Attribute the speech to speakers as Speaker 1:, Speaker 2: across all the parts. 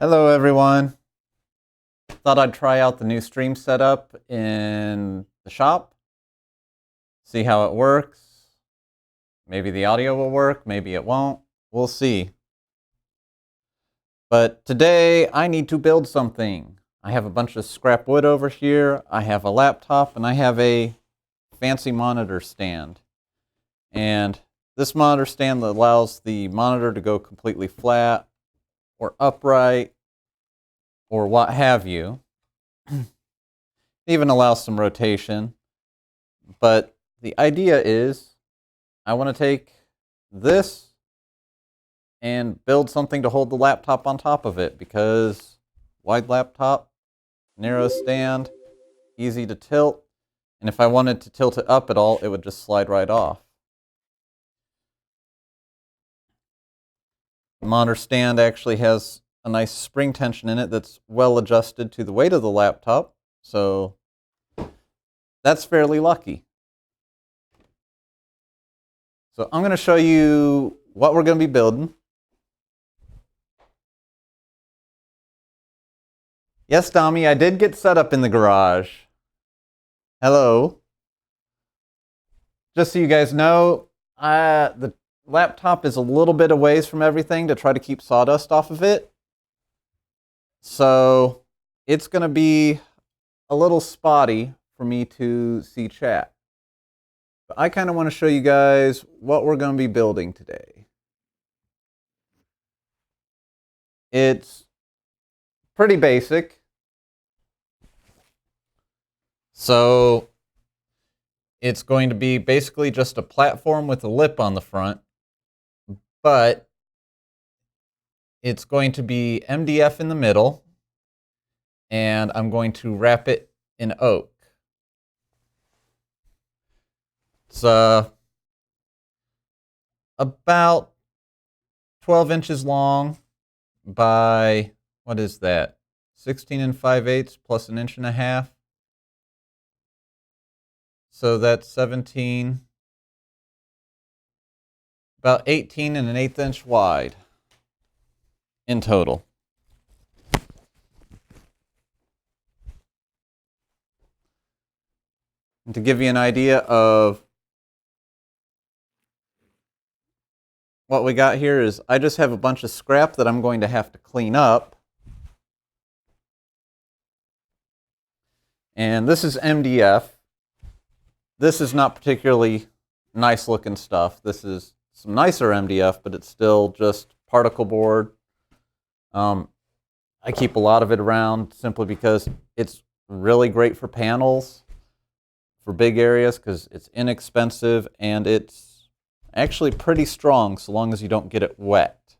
Speaker 1: Hello everyone. Thought I'd try out the new stream setup in the shop. See how it works. Maybe the audio will work, maybe it won't. We'll see. But today I need to build something. I have a bunch of scrap wood over here. I have a laptop and I have a fancy monitor stand. And this monitor stand allows the monitor to go completely flat or upright or what have you. It even allows some rotation. But the idea is I want to take this and build something to hold the laptop on top of it, because wide laptop, narrow stand, easy to tilt, and if I wanted to tilt it up at all, it would just slide right off. The monitor stand actually has a nice spring tension in it that's well adjusted to the weight of the laptop, so that's fairly lucky. So I'm going to show you what we're going to be building. Yes, Dami, I did get set up in the garage. Hello. Just so you guys know, the laptop is a little bit away from everything to try to keep sawdust off of it. So it's going to be a little spotty for me to see chat. But I kind of want to show you guys what we're going to be building today. It's pretty basic. So it's going to be basically just a platform with a lip on the front, but it's going to be MDF in the middle, and I'm going to wrap it in oak. It's about 12 inches long by, what is that, 16 5/8 plus an inch and a half. So that's 17, about 18 and an 1/8 inch wide in total. And to give you an idea of what we got here is I just have a bunch of scrap that I'm going to have to clean up. And this is MDF. This is not particularly nice looking stuff. This is some nicer MDF, but it's still just particle board. I keep a lot of it around simply because it's really great for panels, for big areas, because it's inexpensive and it's actually pretty strong so long as you don't get it wet.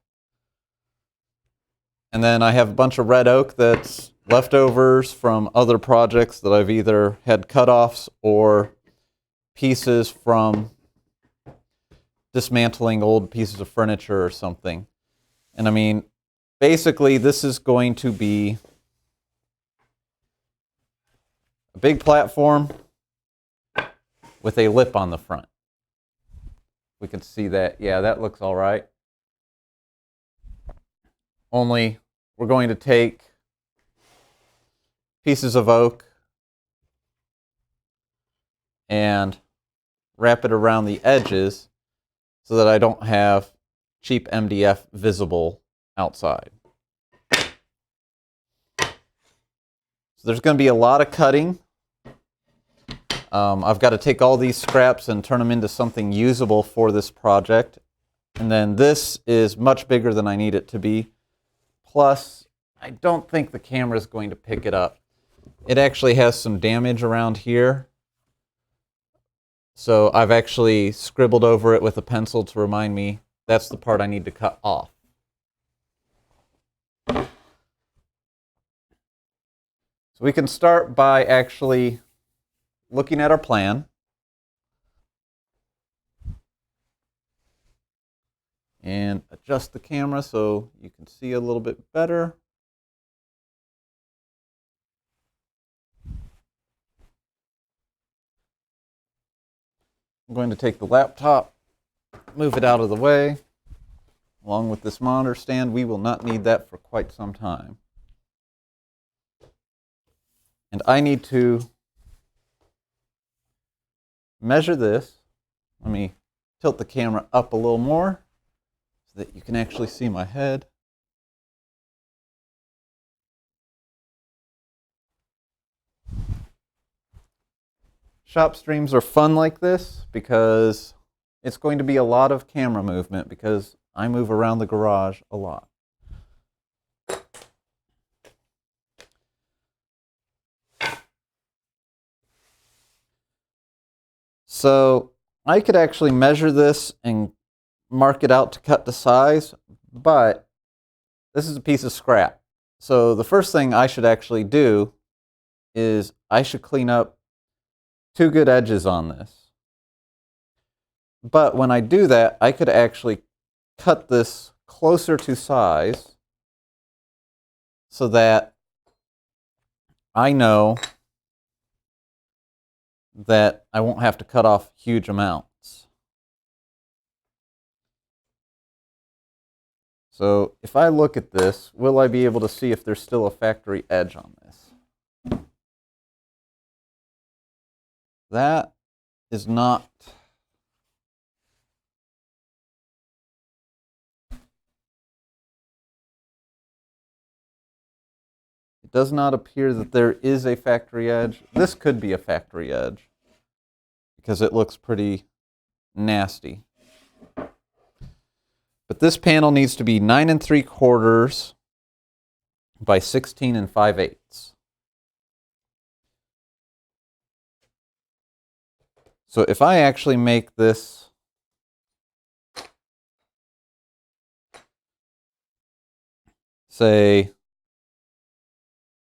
Speaker 1: And then I have a bunch of red oak that's leftovers from other projects that I've either had cutoffs or pieces from dismantling old pieces of furniture or something. And I mean, basically this is going to be a big platform with a lip on the front. We can see that. Yeah, that looks all right. Only we're going to take pieces of oak and wrap it around the edges so that I don't have cheap MDF visible outside. So there's going to be a lot of cutting. I've got to take all these scraps and turn them into something usable for this project. And then this is much bigger than I need it to be. Plus, I don't think the camera is going to pick it up. It actually has some damage around here. So I've actually scribbled over it with a pencil to remind me that's the part I need to cut off. So we can start by actually looking at our plan. And adjust the camera so you can see a little bit better. I'm going to take the laptop, move it out of the way. along with this monitor stand. We will not need that for quite some time. And I need to measure this. Let me tilt the camera up a little more so that you can actually see my head. Shop streams are fun like this because it's going to be a lot of camera movement because I move around the garage a lot. So I could actually measure this and mark it out to cut to size, but this is a piece of scrap. So the first thing I should actually do is I should clean up 2 good edges on this. But when I do that, I could actually cut this closer to size so that I know that I won't have to cut off huge amounts. So if I look at this, will I be able to see if there's still a factory edge on this? That is not. It does not appear that there is a factory edge. This could be a factory edge because it looks pretty nasty. But this panel needs to be 9 3/4 by 16 5/8. So if I actually make this say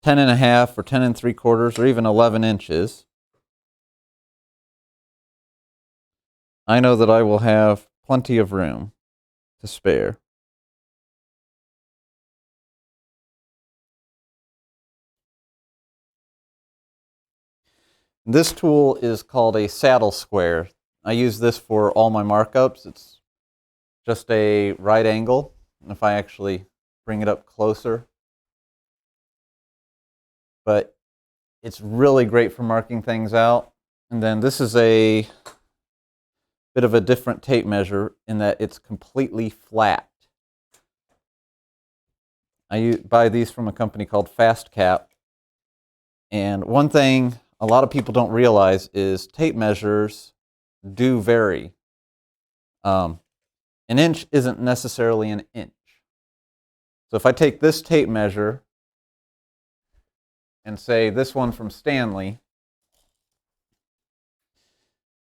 Speaker 1: 10 1/2 or 10 3/4 or even 11 inches, I know that I will have plenty of room to spare. This tool is called a saddle square. I use this for all my markups. It's just a right angle. And if I actually bring it up closer, but it's really great for marking things out. And then this is a bit of a different tape measure in that it's completely flat. I buy these from a company called FastCap. And one thing a lot of people don't realize is tape measures do vary. An inch isn't necessarily an inch. So if I take this tape measure and say this one from Stanley,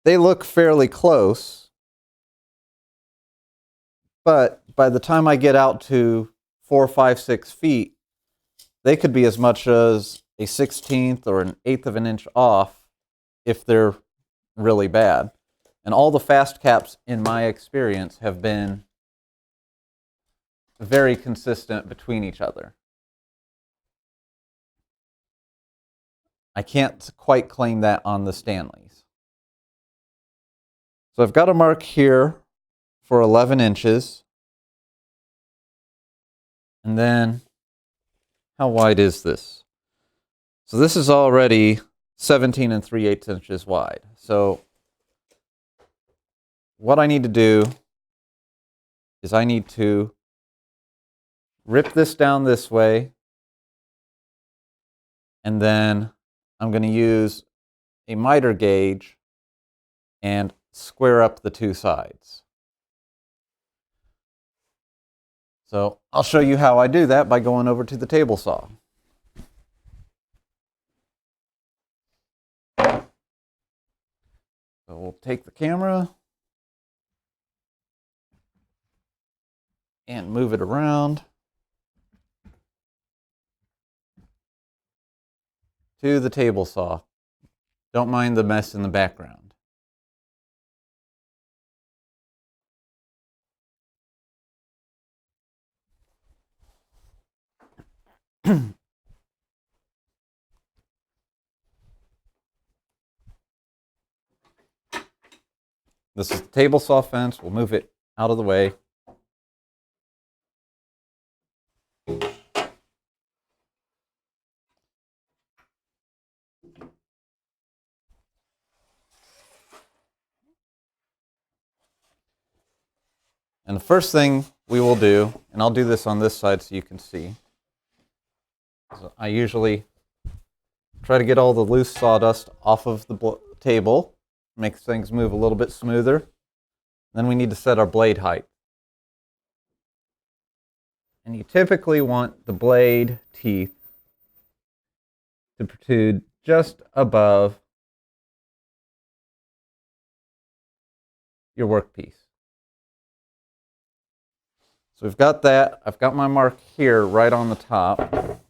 Speaker 1: they look fairly close, but by the time I get out to 4, 5, 6 feet, they could be as much as a 1/16 or an 1/8 of an inch off if they're really bad. And all the fast caps, in my experience, have been very consistent between each other. I can't quite claim that on the Stanleys. So I've got a mark here for 11 inches. And then, how wide is this? So this is already 17 3/8 inches wide. So what I need to do is I need to rip this down this way, and then I'm going to use a miter gauge and square up the 2 sides. So I'll show you how I do that by going over to the table saw. So we'll take the camera and move it around to the table saw. Don't mind the mess in the background. This is the table saw fence. We'll move it out of the way. And the first thing we will do, and I'll do this on this side so you can see, so I usually try to get all the loose sawdust off of the table, makes things move a little bit smoother. Then we need to set our blade height. And you typically want the blade teeth to protrude just above your workpiece. So we've got that. I've got my mark here right on the top.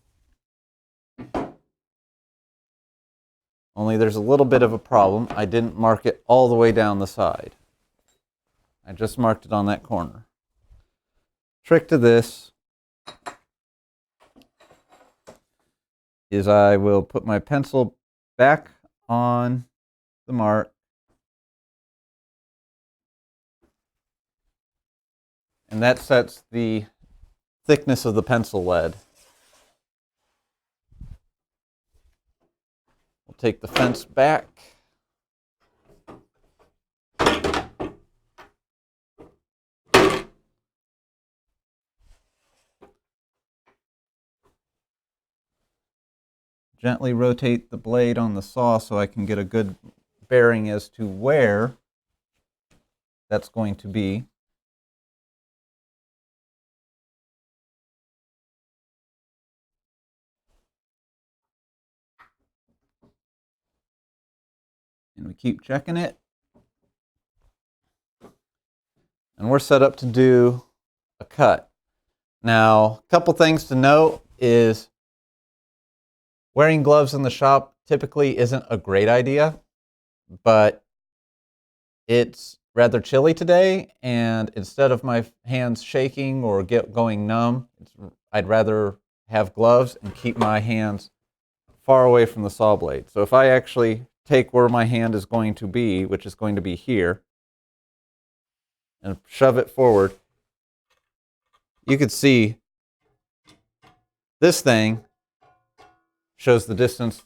Speaker 1: Only there's a little bit of a problem. I didn't mark it all the way down the side. I just marked it on that corner. Trick to this is I will put my pencil back on the mark and that sets the thickness of the pencil lead. We'll take the fence back. Gently rotate the blade on the saw so I can get a good bearing as to where that's going to be. And we keep checking it. And we're set up to do a cut. Now, a couple things to note is wearing gloves in the shop typically isn't a great idea, but it's rather chilly today, and instead of my hands shaking or going numb, I'd rather have gloves and keep my hands far away from the saw blade. So if I actually take where my hand is going to be, which is going to be here, and shove it forward, you could see this thing shows the distance,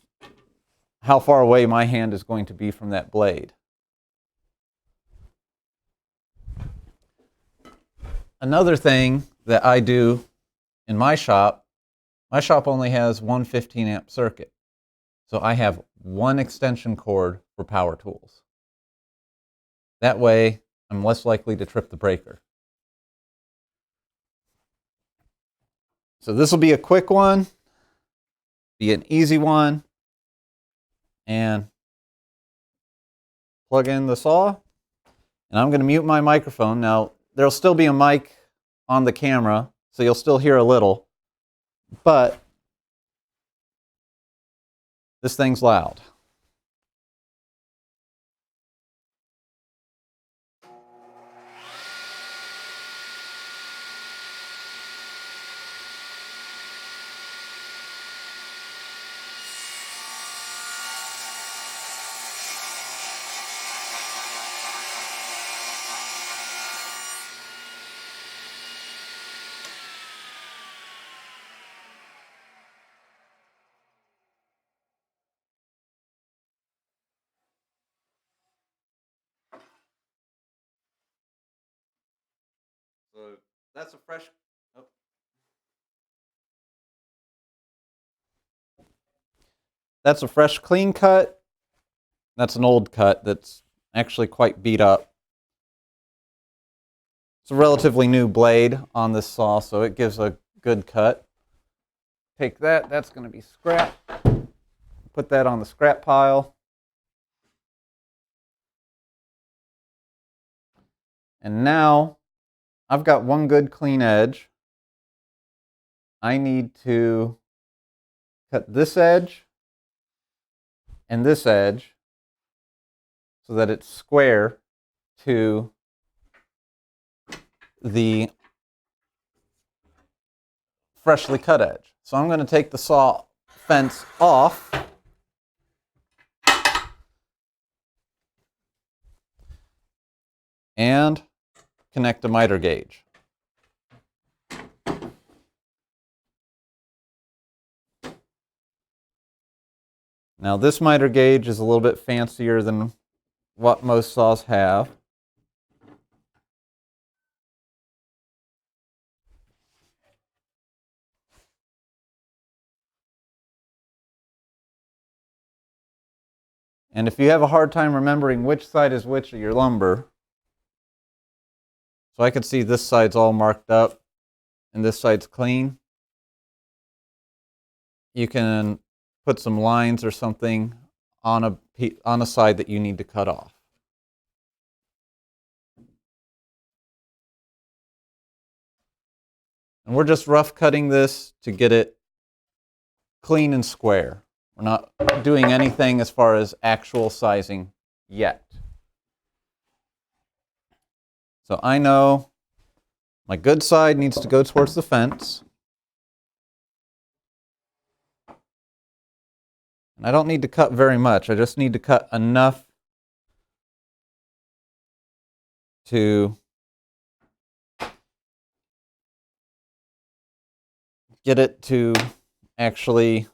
Speaker 1: how far away my hand is going to be from that blade. Another thing that I do in my shop only has one 15 amp circuit. So I have one extension cord for power tools. That way, I'm less likely to trip the breaker. So this will be a quick one, be an easy one, and plug in the saw. And I'm going to mute my microphone. Now, there'll still be a mic on the camera, so you'll still hear a little, but this thing's loud. So that's a fresh, oh. That's a fresh, clean cut. That's an old cut that's actually quite beat up. It's a relatively new blade on this saw, so it gives a good cut. Take that, that's going to be scrap. Put that on the scrap pile. And now I've got one good clean edge. I need to cut this edge and this edge so that it's square to the freshly cut edge. So I'm going to take the saw fence off and connect a miter gauge. Now this miter gauge is a little bit fancier than what most saws have. And if you have a hard time remembering which side is which of your lumber, so I can see this side's all marked up and this side's clean. You can put some lines or something on a side that you need to cut off. And we're just rough cutting this to get it clean and square. We're not doing anything as far as actual sizing yet. So I know my good side needs to go towards the fence. And I don't need to cut very much. I just need to cut enough to get it to actually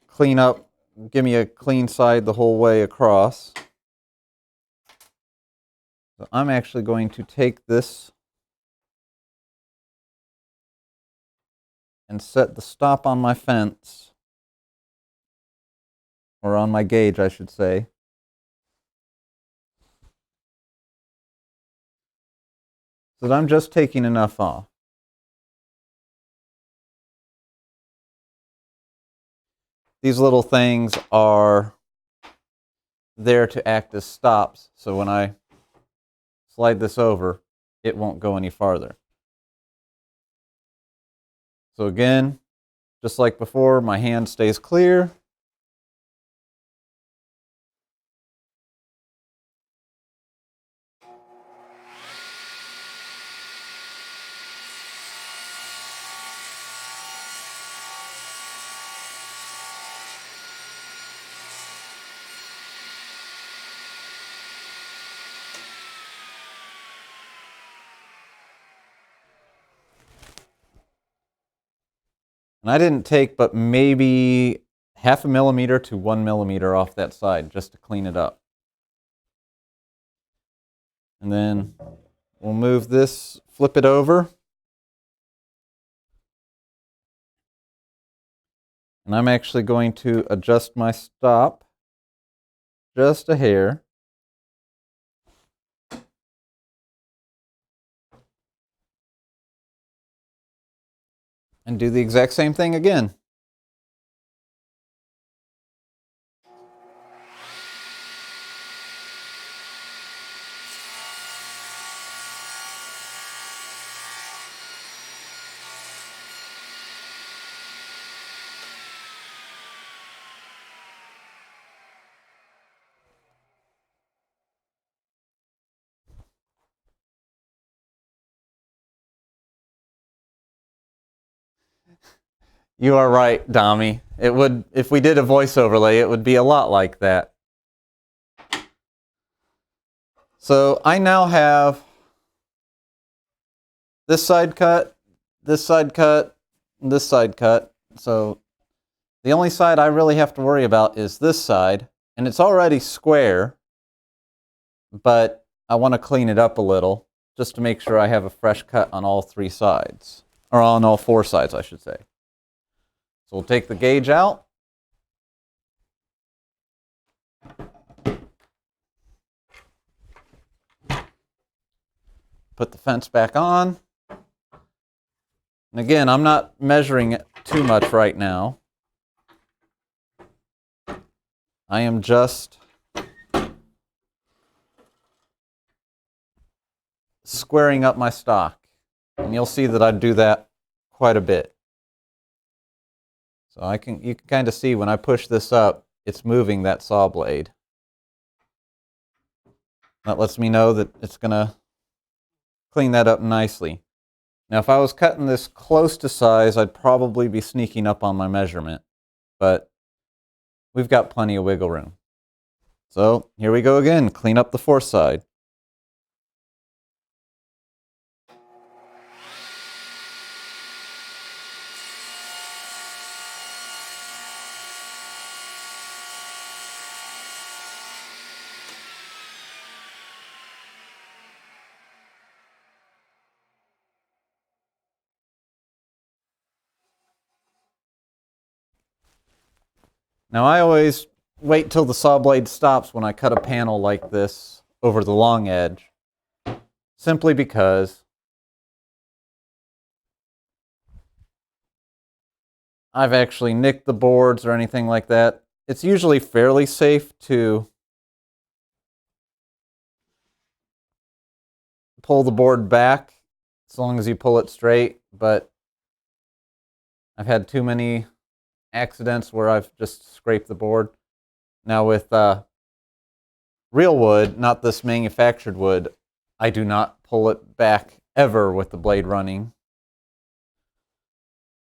Speaker 1: clean up, give me a clean side the whole way across. So I'm actually going to take this and set the stop on my fence, or on my gauge, I should say. So that I'm just taking enough off. These little things are there to act as stops, so when I slide this over, it won't go any farther. So again, just like before, my hand stays clear. And I didn't take but maybe 0.5 millimeter to 1 millimeter off that side just to clean it up. And then we'll move this, flip it over. And I'm actually going to adjust my stop just a hair. And do the exact same thing again. You are right, Dami. It would, if we did a voice overlay, it would be a lot like that. So I now have this side cut, this side cut, and this side cut. So the only side I really have to worry about is this side, and it's already square, but I want to clean it up a little just to make sure I have a fresh cut on all 3 sides, or on all 4 sides, I should say. So we'll take the gauge out. Put the fence back on. And again, I'm not measuring it too much right now. I am just squaring up my stock. And you'll see that I do that quite a bit. So you can kind of see when I push this up, it's moving that saw blade. That lets me know that it's going to clean that up nicely. Now, if I was cutting this close to size, I'd probably be sneaking up on my measurement, but we've got plenty of wiggle room. So here we go again, clean up the 4th side. Now I always wait till the saw blade stops when I cut a panel like this over the long edge, simply because I've actually nicked the boards or anything like that. It's usually fairly safe to pull the board back as long as you pull it straight, but I've had too many accidents where I've just scraped the board. Now with real wood, not this manufactured wood, I do not pull it back ever with the blade running,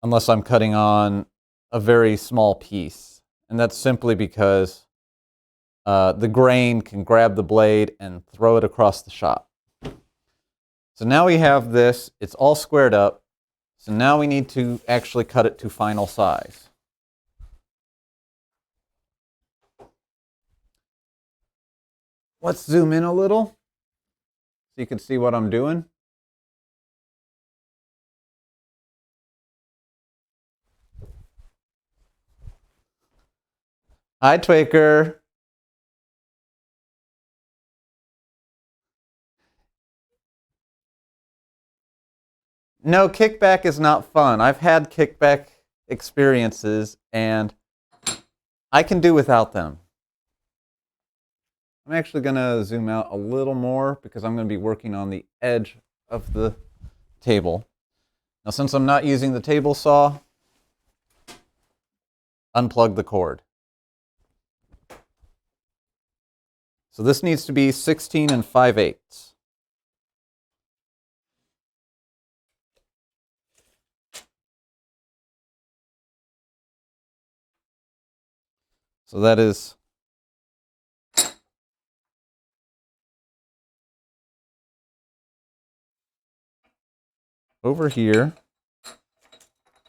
Speaker 1: unless I'm cutting on a very small piece. And that's simply because the grain can grab the blade and throw it across the shop. So now we have this, it's all squared up. So now we need to actually cut it to final size. Let's zoom in a little so you can see what I'm doing. Hi, Twaker. No, kickback is not fun. I've had kickback experiences and I can do without them. I'm actually going to zoom out a little more because I'm going to be working on the edge of the table. Now, since I'm not using the table saw, unplug the cord. So this needs to be 16 and 5/8. So that is over here.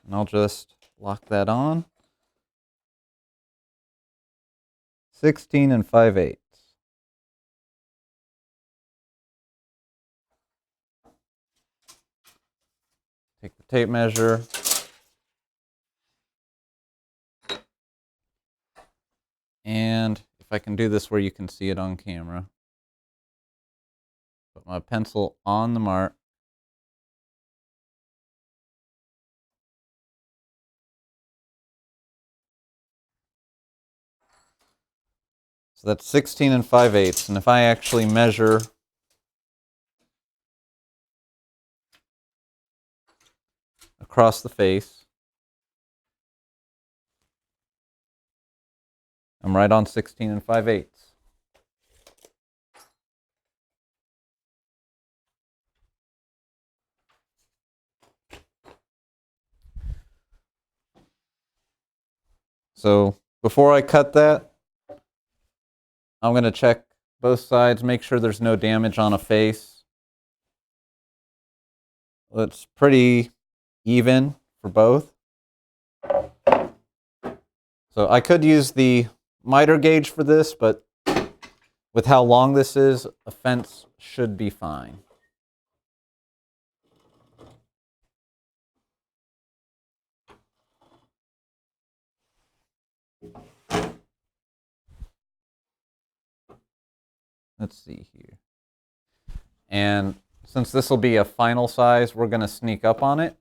Speaker 1: And I'll just lock that on. 16 and 5/8. Take the tape measure. And if I can do this where you can see it on camera. Put my pencil on the mark. So that's 16 and 5/8. And if I actually measure across the face, I'm right on 16 and 5/8. So before I cut that, I'm going to check both sides, make sure there's no damage on a face. It's pretty even for both. So I could use the miter gauge for this, but with how long this is, a fence should be fine. Let's see here. And since this will be a final size, we're going to sneak up on it.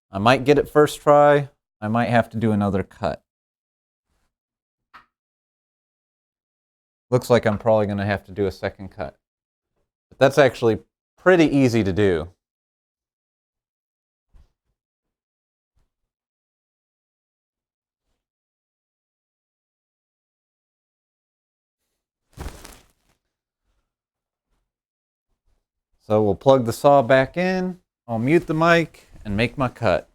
Speaker 1: I might get it first try. I might have to do another cut. Looks like I'm probably going to have to do a second cut. But that's actually pretty easy to do. So we'll plug the saw back in, I'll mute the mic, and make my cut.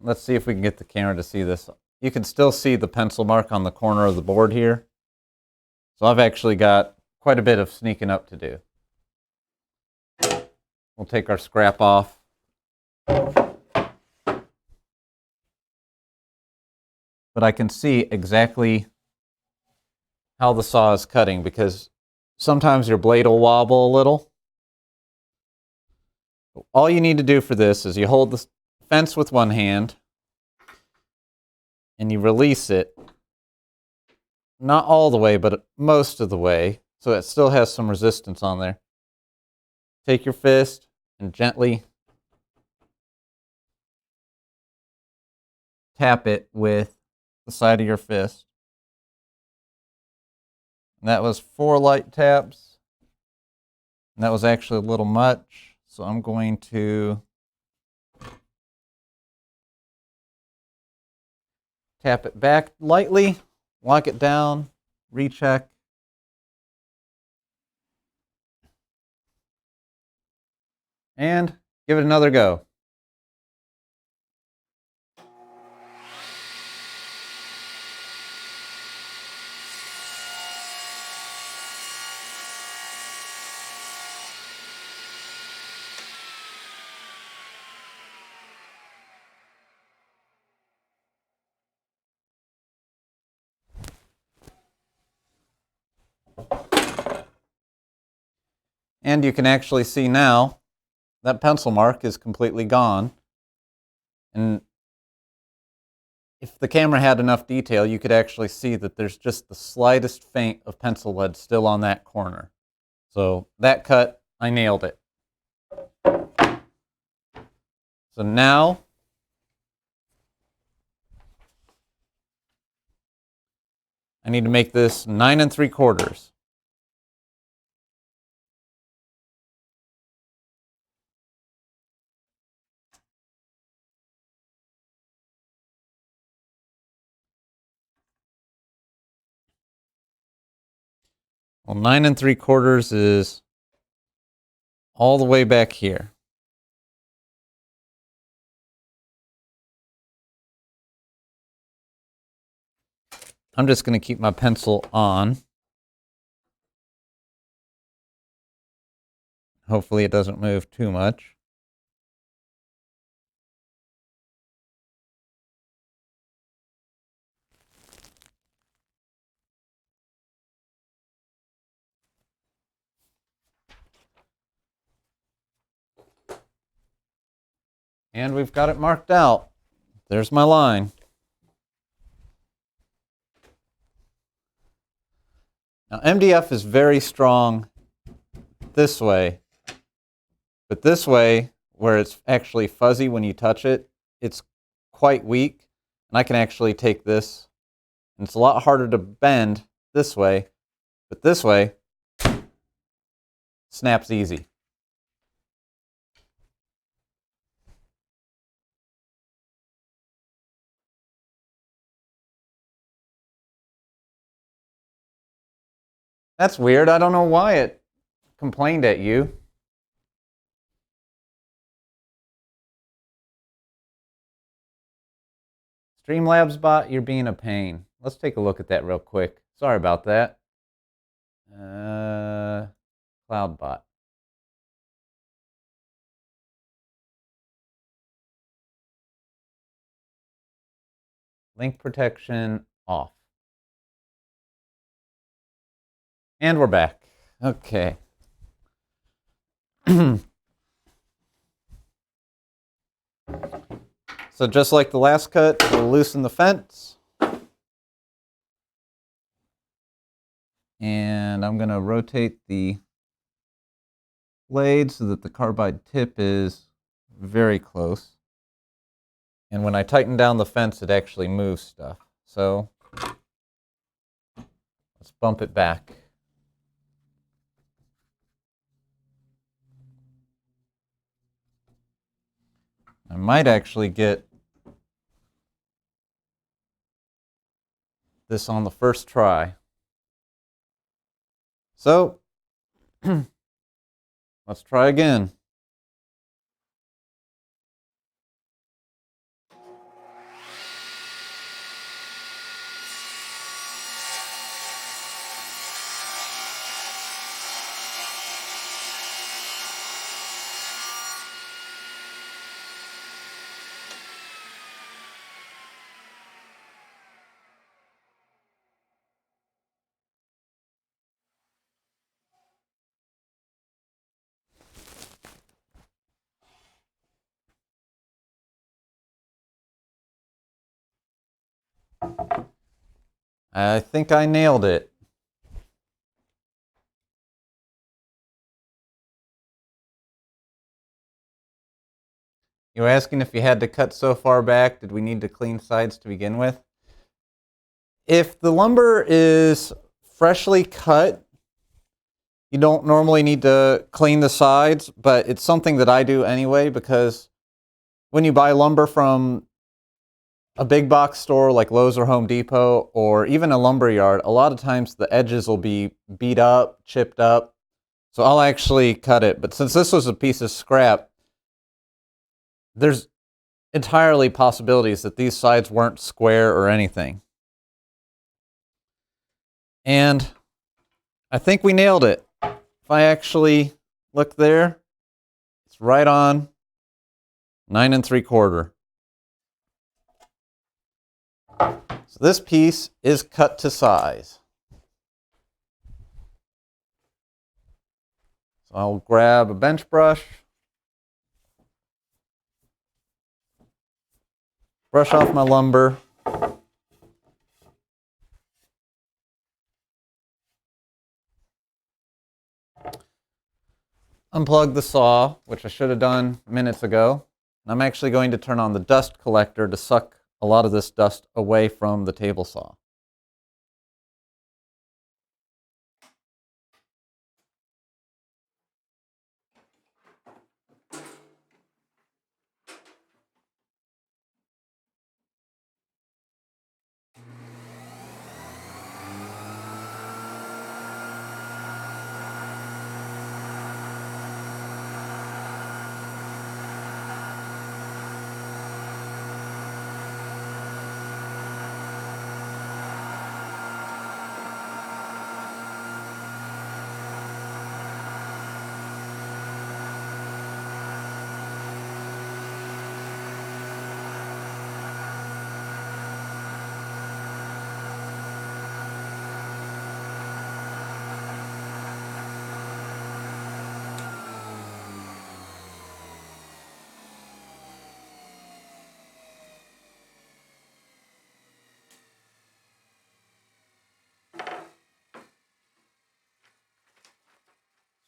Speaker 1: let's see if we can get the camera to see this. You can still see the pencil mark on the corner of the board here. So I've actually got quite a bit of sneaking up to do. We'll take our scrap off. But I can see exactly how the saw is cutting, because sometimes your blade will wobble a little. All you need to do for this is you hold the fence with one hand and you release it, not all the way, but most of the way, so it still has some resistance on there. Take your fist and gently tap it with the side of your fist. And that was 4 light taps. And that was actually a little much, so I'm going to tap it back lightly, lock it down, recheck. And give it another go. And you can actually see now that pencil mark is completely gone. And if the camera had enough detail, you could actually see that there's just the slightest faint of pencil lead still on that corner. So that cut, I nailed it. So now I need to make this 9 3/4. Well, 9 3/4 is all the way back here. I'm just going to keep my pencil on. Hopefully it doesn't move too much. And we've got it marked out. There's my line. Now, MDF is very strong this way, but this way, where it's actually fuzzy when you touch it, it's quite weak. And I can actually take this, and it's a lot harder to bend this way, but this way, snaps easy. That's weird. I don't know why it complained at you. Streamlabs bot, you're being a pain. Let's take a look at that real quick. Sorry about that. CloudBot. Link protection off. And we're back. Okay. So just like the last cut, we'll loosen the fence. And I'm going to rotate the blade so that the carbide tip is very close. And when I tighten down the fence, it actually moves stuff. So let's bump it back. I might actually get this on the first try. So let's try again. I think I nailed it. You were asking if you had to cut so far back, did we need to clean sides to begin with? If the lumber is freshly cut, you don't normally need to clean the sides, but it's something that I do anyway, because when you buy lumber from a big box store like Lowe's or Home Depot, or even a lumber yard, a lot of times the edges will be beat up, chipped up. So I'll actually cut it. But since this was a piece of scrap, there's entirely possibilities that these sides weren't square or anything. And I think we nailed it. If I actually look there, it's right on 9 3/4. So this piece is cut to size. So I'll grab a bench brush, brush off my lumber. Unplug the saw, which I should have done minutes ago. And I'm actually going to turn on the dust collector to suck a lot of this dust away from the table saw.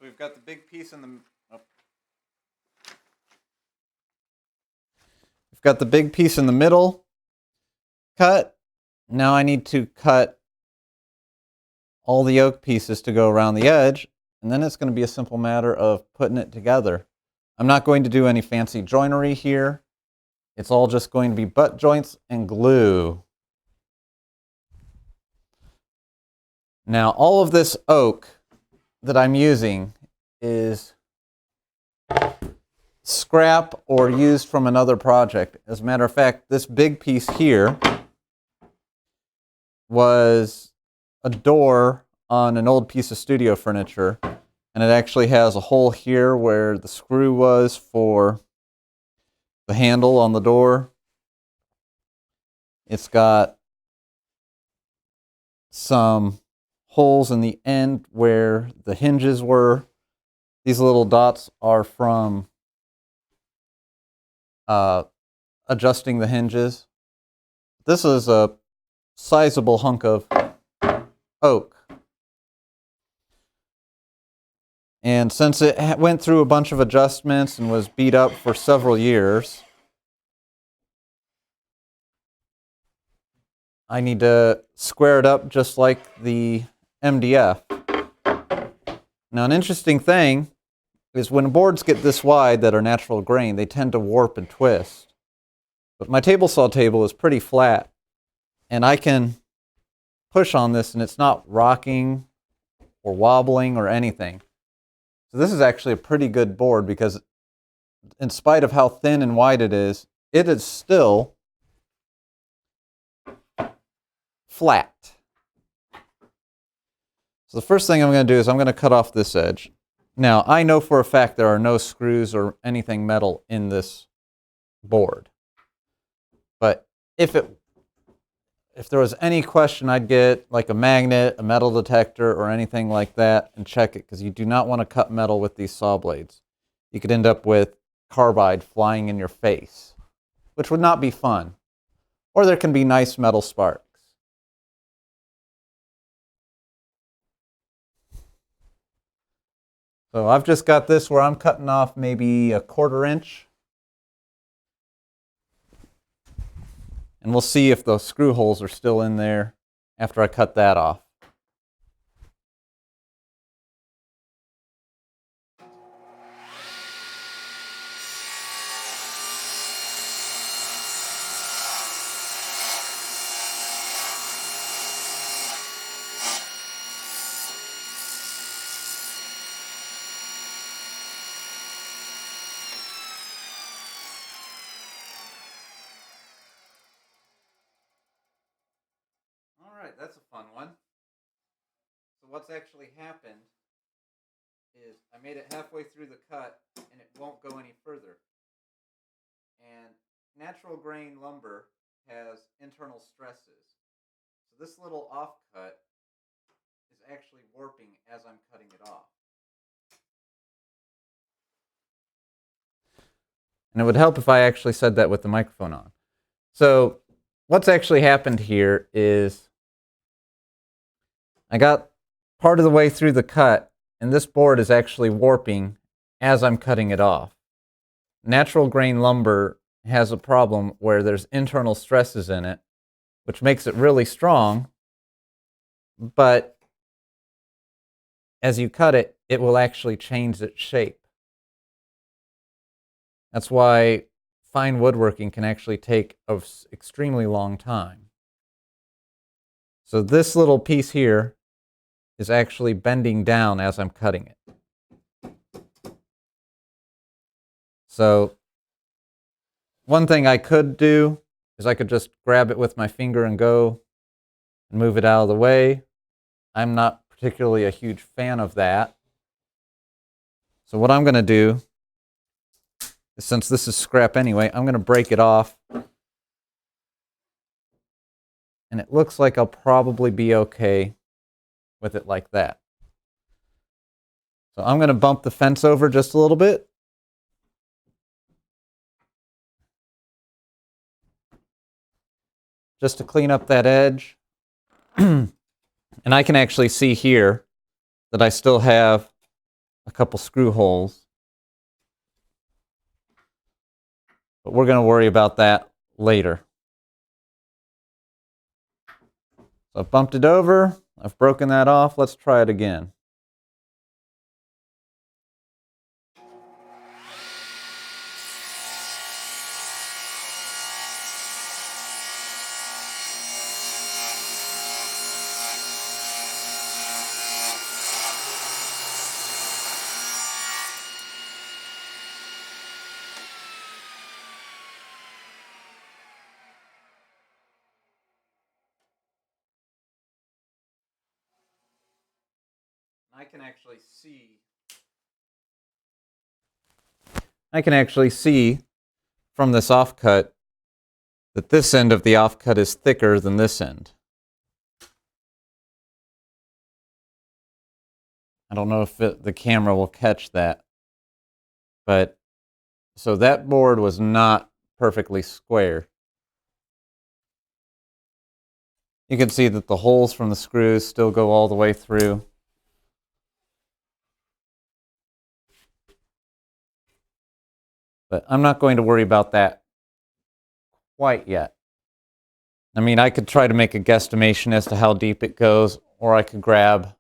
Speaker 1: So we've got the big piece in the we've got the big piece in the middle cut. Now I need to cut all the yoke pieces to go around the edge, and then it's going to be a simple matter of putting it together. I'm not going to do any fancy joinery here. It's all just going to be butt joints and glue. Now all of this oak that I'm using is scrap or used from another project. As a matter of fact, this big piece here was a door on an old piece of studio furniture, and it actually has a hole here where the screw was for the handle on the door. It's got some holes in the end where the hinges were. These little dots are from adjusting the hinges. This is a sizable hunk of oak. And since it went through a bunch of adjustments and was beat up for several years, I need to square it up just like the MDF. Now, an interesting thing is when boards get this wide that are natural grain, they tend to warp and twist. But my table saw table is pretty flat, and I can push on this and it's not rocking or wobbling or anything. So this is actually a pretty good board because in spite of how thin and wide it is still flat. So the first thing I'm going to do is I'm going to cut off this edge. Now, I know for a fact there are no screws or anything metal in this board. But if there was any question, I'd get like a magnet, a metal detector, or anything like that and check it, because you do not want to cut metal with these saw blades. You could end up with carbide flying in your face, which would not be fun. Or there can be nice metal sparks. So I've just got this where I'm cutting off maybe a 1/4 inch. And we'll see if those screw holes are still in there after I cut that off. All right, that's a fun one. So what's actually happened is I made it halfway through the cut and it won't go any further. And natural grain lumber has internal stresses. So this little offcut is actually warping as I'm cutting it off. And it would help if I actually said that with the microphone on. So what's actually happened here is I got part of the way through the cut, and this board is actually warping as I'm cutting it off. Natural grain lumber has a problem where there's internal stresses in it, which makes it really strong, but as you cut it, it will actually change its shape. That's why fine woodworking can actually take an extremely long time. So this little piece here is actually bending down as I'm cutting it. So one thing I could do is I could just grab it with my finger and go and move it out of the way. I'm not particularly a huge fan of that. So what I'm going to do is, since this is scrap anyway, I'm going to break it off. And it looks like I'll probably be okay with it like that. So I'm going to bump the fence over just a little bit. Just to clean up that edge. And I can actually see here that I still have a couple screw holes. But we're going to worry about that later. So I've bumped it over. I've broken that off. Let's try it again. I can actually see from this offcut that this end of the offcut is thicker than this end. I don't know if the camera will catch that, but so that board was not perfectly square. You can see that the holes from the screws still go all the way through. But I'm not going to worry about that quite yet. I mean, I could try to make a guesstimation as to how deep it goes, or I could grab,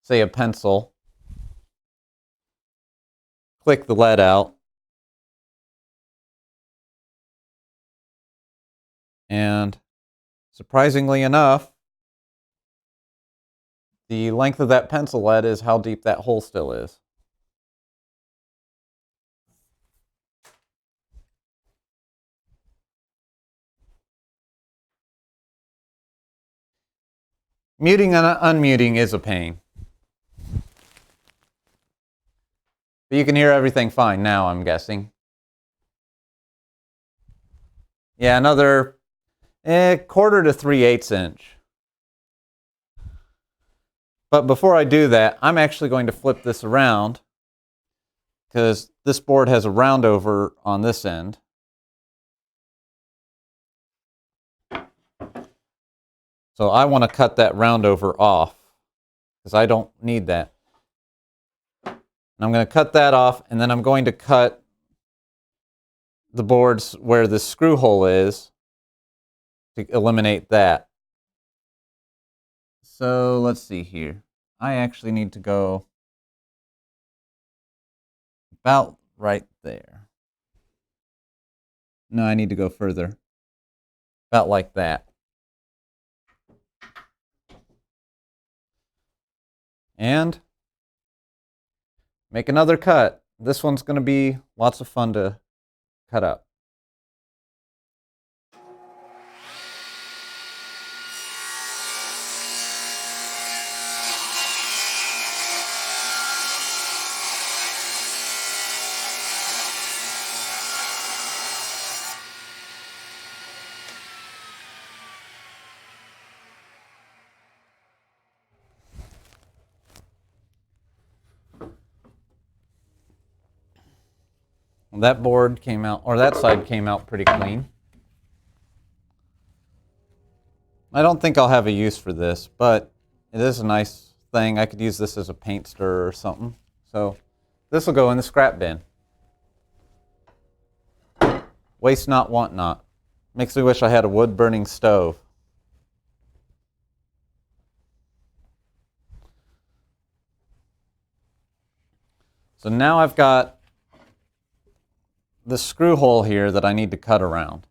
Speaker 1: say, a pencil, click the lead out, and surprisingly enough, the length of that pencil lead is how deep that hole still is. Muting and unmuting is a pain. But you can hear everything fine now, I'm guessing. Yeah, another 1/4 to 3/8 inch. But before I do that, I'm actually going to flip this around because this board has a round over on this end. So I want to cut that round over off because I don't need that. And I'm going to cut that off, and then I'm going to cut the boards where the screw hole is to eliminate that. So let's see here. I actually need to go about right there. No, I need to go further. About like that. And make another cut. This one's going to be lots of fun to cut up. That board came out, or that side came out pretty clean. I don't think I'll have a use for this, but it is a nice thing. I could use this as a paint stirrer or something. So this will go in the scrap bin. Waste not, want not. Makes me wish I had a wood-burning stove. So now I've got the screw hole here that I need to cut around.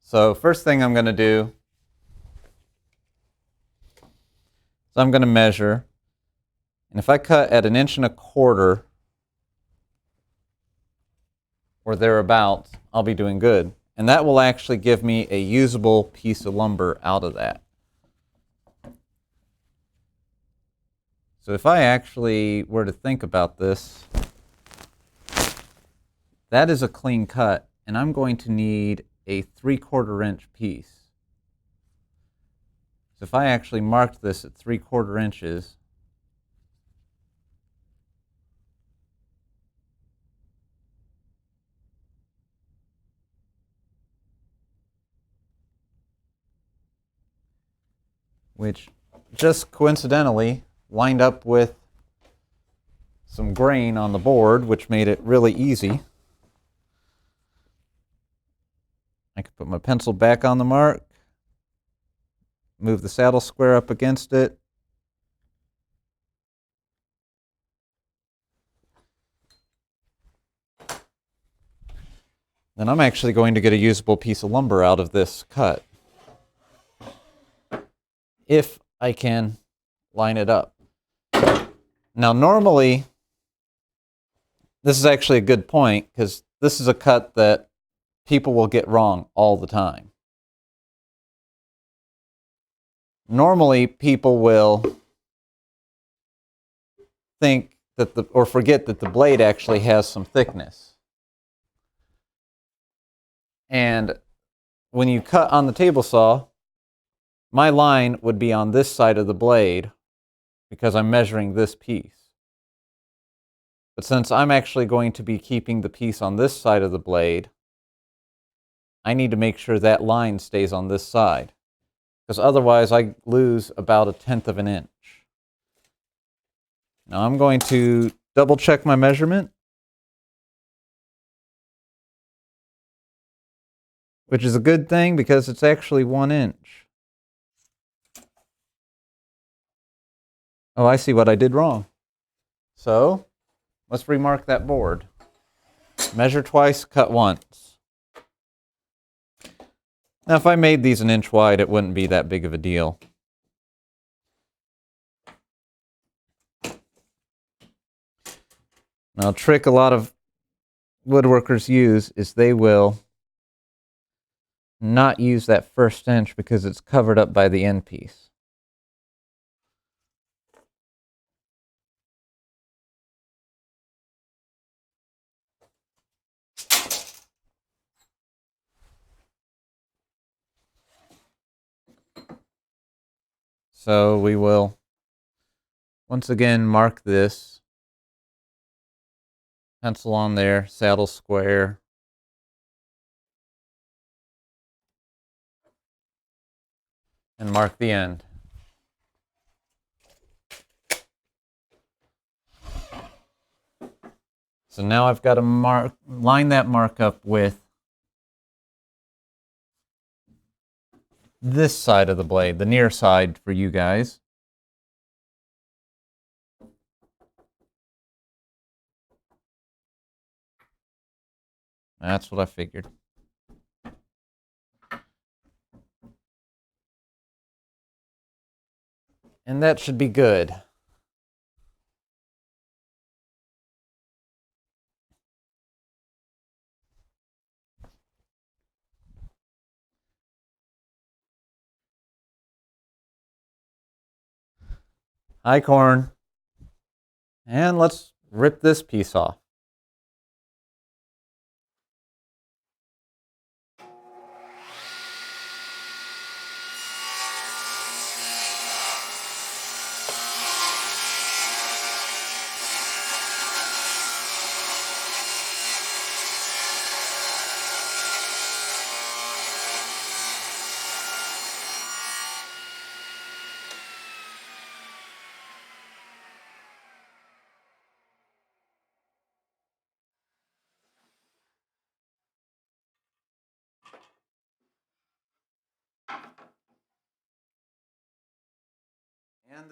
Speaker 1: So first thing I'm going to do is I'm going to measure, and if I cut at 1.25 inches or thereabouts, I'll be doing good. And that will actually give me a usable piece of lumber out of that. So if I actually were to think about this, that is a clean cut, and I'm going to need a 3/4 inch piece. So if I actually marked this at 3/4 inches, which just coincidentally lined up with some grain on the board, which made it really easy. I could put my pencil back on the mark, move the saddle square up against it, then I'm actually going to get a usable piece of lumber out of this cut, if I can line it up. Now normally, this is actually a good point, because this is a cut that people will get wrong all the time. Normally, people will think that or forget that the blade actually has some thickness. And when you cut on the table saw, my line would be on this side of the blade because I'm measuring this piece. But since I'm actually going to be keeping the piece on this side of the blade, I need to make sure that line stays on this side, because otherwise I lose about 1/10 inch. Now I'm going to double check my measurement, which is a good thing because it's actually 1 inch. Oh, I see what I did wrong. So let's remark that board. Measure twice, cut once. Now if I made these 1 inch wide, it wouldn't be that big of a deal. Now a trick a lot of woodworkers use is they will not use that 1st inch because it's covered up by the end piece. So we will once again mark this, pencil on there, saddle square, and mark the end. So now I've got to line that mark up with this side of the blade, the near side for you guys. That's what I figured. And that should be good. Hi, Corn. And let's rip this piece off. And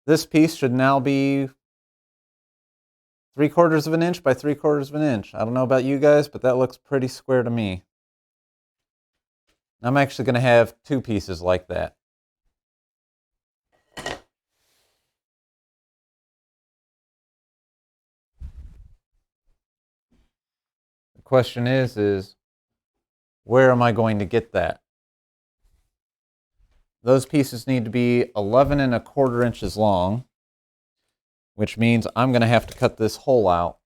Speaker 1: this piece should now be 3/4 of an inch by 3/4 of an inch. I don't know about you guys, but that looks pretty square to me. I'm actually going to have two pieces like that. The question is where am I going to get that? Those pieces need to be 11 1/4 inches long, which means I'm going to have to cut this hole out.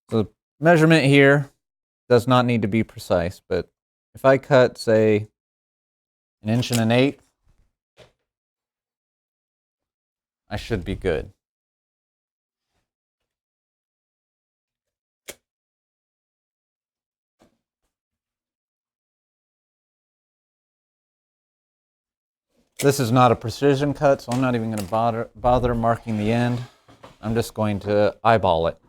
Speaker 1: The measurement here does not need to be precise, but if I cut, say, 1 1/8 inches, I should be good. This is not a precision cut, so I'm not even going to bother marking the end. I'm just going to eyeball it.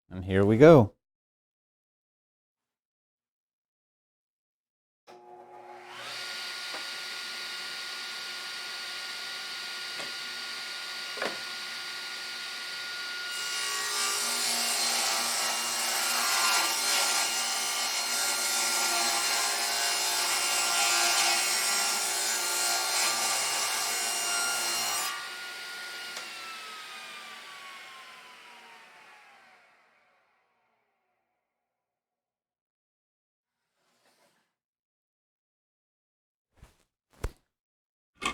Speaker 1: And here we go.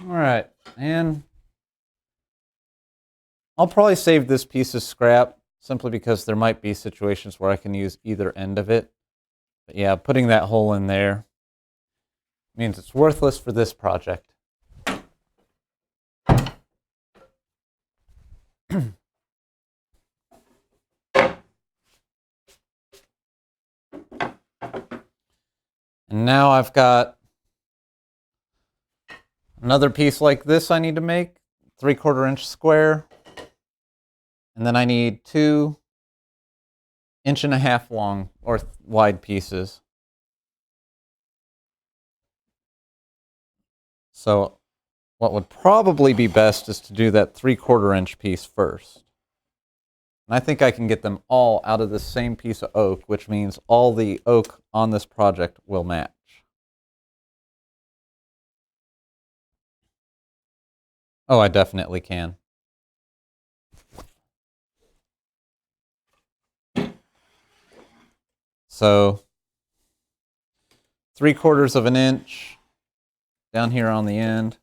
Speaker 1: All right, and I'll probably save this piece as scrap simply because there might be situations where I can use either end of it. But yeah, putting that hole in there means it's worthless for this project. And now I've got another piece like this I need to make, 3/4 inch square. And then I need 2 1.5 inch long or wide pieces. So what would probably be best is to do that 3/4 inch piece first. And I think I can get them all out of the same piece of oak, which means all the oak on this project will match. Oh, I definitely can. So 3/4 of an inch down here on the end.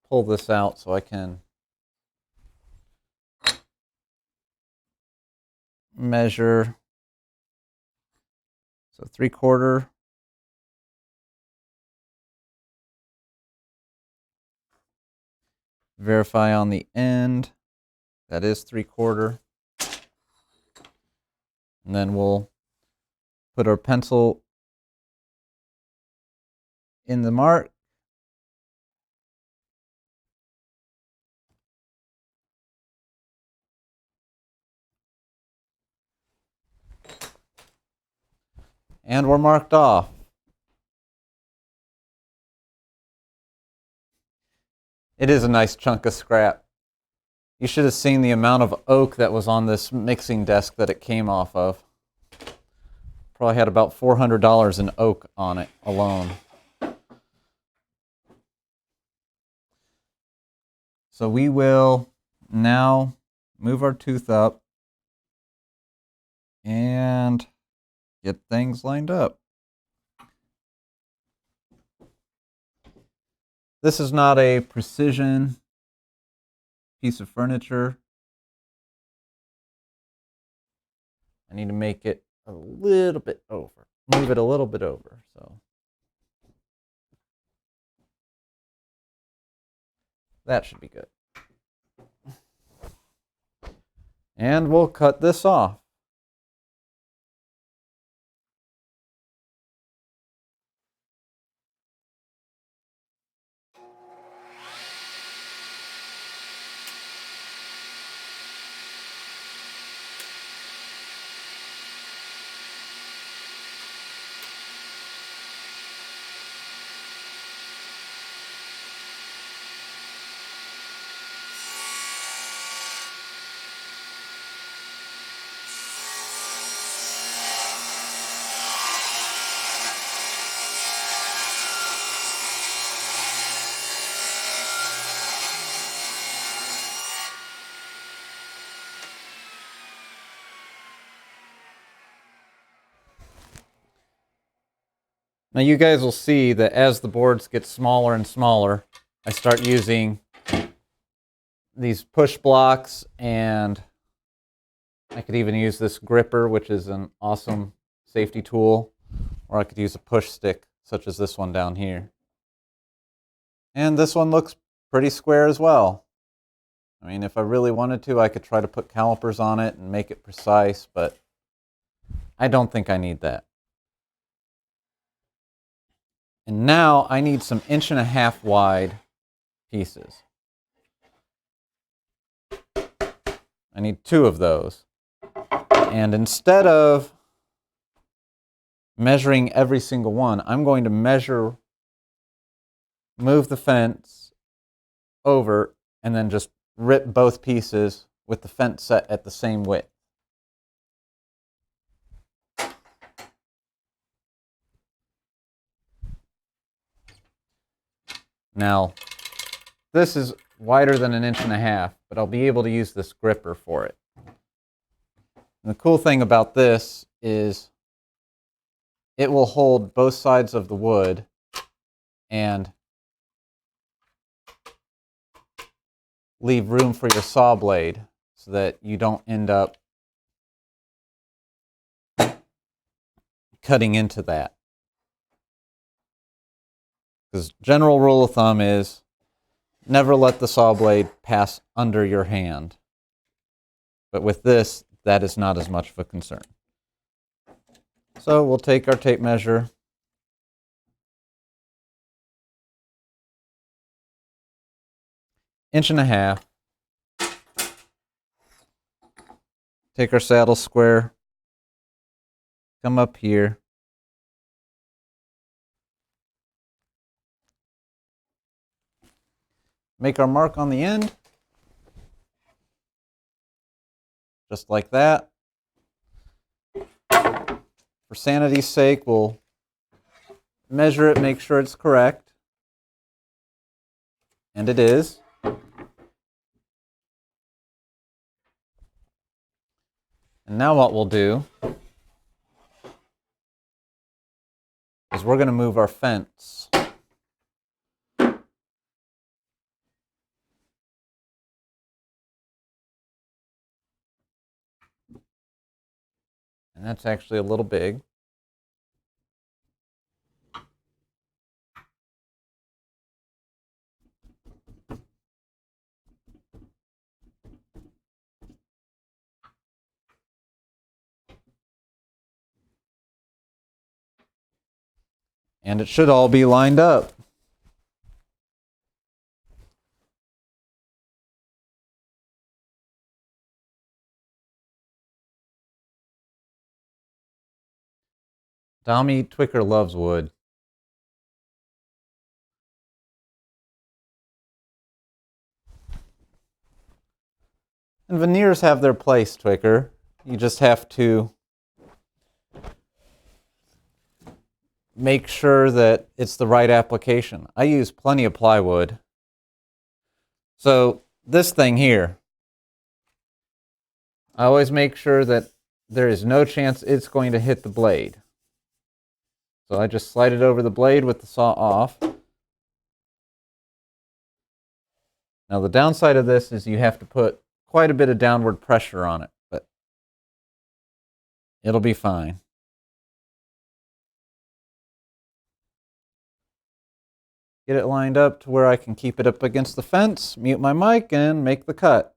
Speaker 1: Pull this out so I can measure. So 3/4. Verify on the end. That is 3/4. And then we'll put our pencil in the mark. And we're marked off. It is a nice chunk of scrap. You should have seen the amount of oak that was on this mixing desk that it came off of. Probably had about $400 in oak on it alone. So we will now move our tooth up and get things lined up. This is not a precision piece of furniture. I need to make it a little bit over, move it a little bit over. So that should be good. And we'll cut this off. Now you guys will see that as the boards get smaller and smaller, I start using these push blocks, and I could even use this gripper, which is an awesome safety tool, or I could use a push stick, such as this one down here. And this one looks pretty square as well. I mean, if I really wanted to, I could try to put calipers on it and make it precise, but I don't think I need that. And now I need some 1.5 inch wide pieces. I need 2 of those. And instead of measuring every single one, I'm going to move the fence over, and then just rip both pieces with the fence set at the same width. Now, this is wider than 1.5 inches, but I'll be able to use this gripper for it. And the cool thing about this is it will hold both sides of the wood and leave room for your saw blade so that you don't end up cutting into that. Because general rule of thumb is never let the saw blade pass under your hand. But with this, that is not as much of a concern. So we'll take our tape measure. Inch and a half. Take our saddle square. Come up here. Make our mark on the end. Just like that. For sanity's sake, we'll measure it, make sure it's correct. And it is. And now what we'll do is we're going to move our fence. And that's actually a little big. And it should all be lined up. Dami Twicker loves wood. And veneers have their place, Twicker. You just have to make sure that it's the right application. I use plenty of plywood. So this thing here, I always make sure that there is no chance it's going to hit the blade. So I just slide it over the blade with the saw off. Now the downside of this is you have to put quite a bit of downward pressure on it, but it'll be fine. Get it lined up to where I can keep it up against the fence, mute my mic, and make the cut.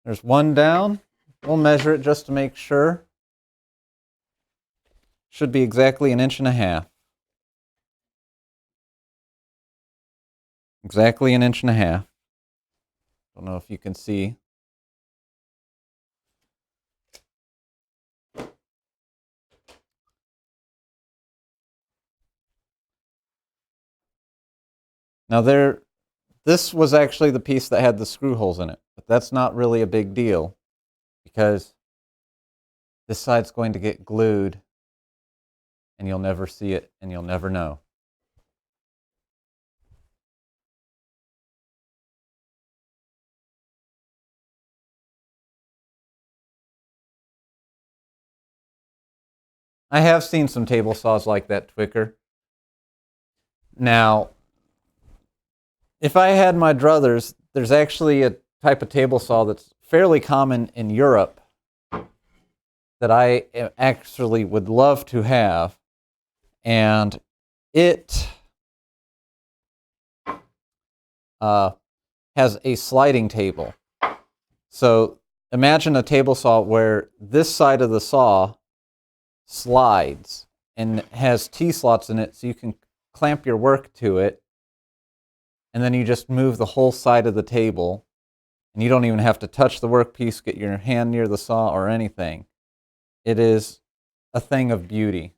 Speaker 1: There's one down. We'll measure it just to make sure. Should be exactly 1.5 inches. Exactly 1.5 inches. Don't know if you can see. Now this was actually the piece that had the screw holes in it, but that's not really a big deal because this side's going to get glued and you'll never see it and you'll never know. I have seen some table saws like that, Twicker. Now, if I had my druthers, there's actually a type of table saw that's fairly common in Europe that I actually would love to have, and it has a sliding table. So imagine a table saw where this side of the saw slides and has T-slots in it so you can clamp your work to it, and then you just move the whole side of the table and you don't even have to touch the workpiece, get your hand near the saw or anything. It is a thing of beauty.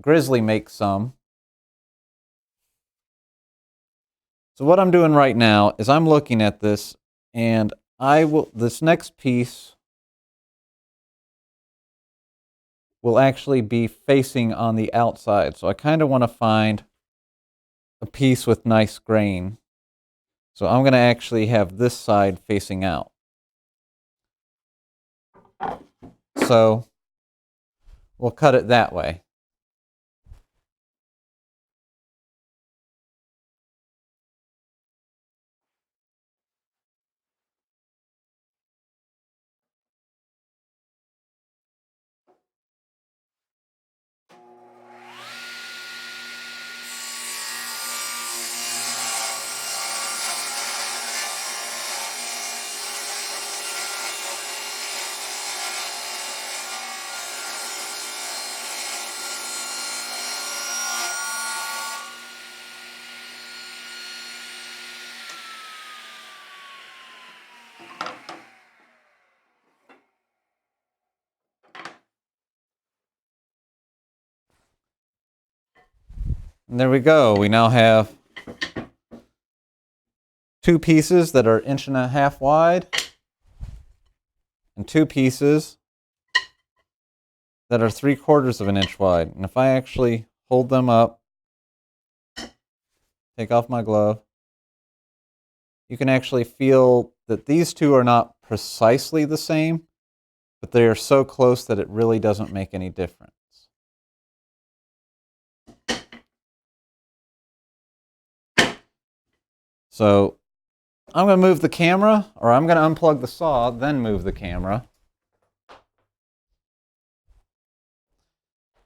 Speaker 1: Grizzly makes some. So what I'm doing right now is I'm looking at this, and this next piece will actually be facing on the outside. So I kind of want to find a piece with nice grain. So I'm going to actually have this side facing out. So we'll cut it that way. And there we go. We now have two pieces that are 1.5 inches wide and two pieces that are 3/4 of an inch wide. And if I actually hold them up, take off my glove, you can actually feel that these two are not precisely the same, but they are so close that it really doesn't make any difference. So I'm going to move the camera, or I'm going to unplug the saw, then move the camera.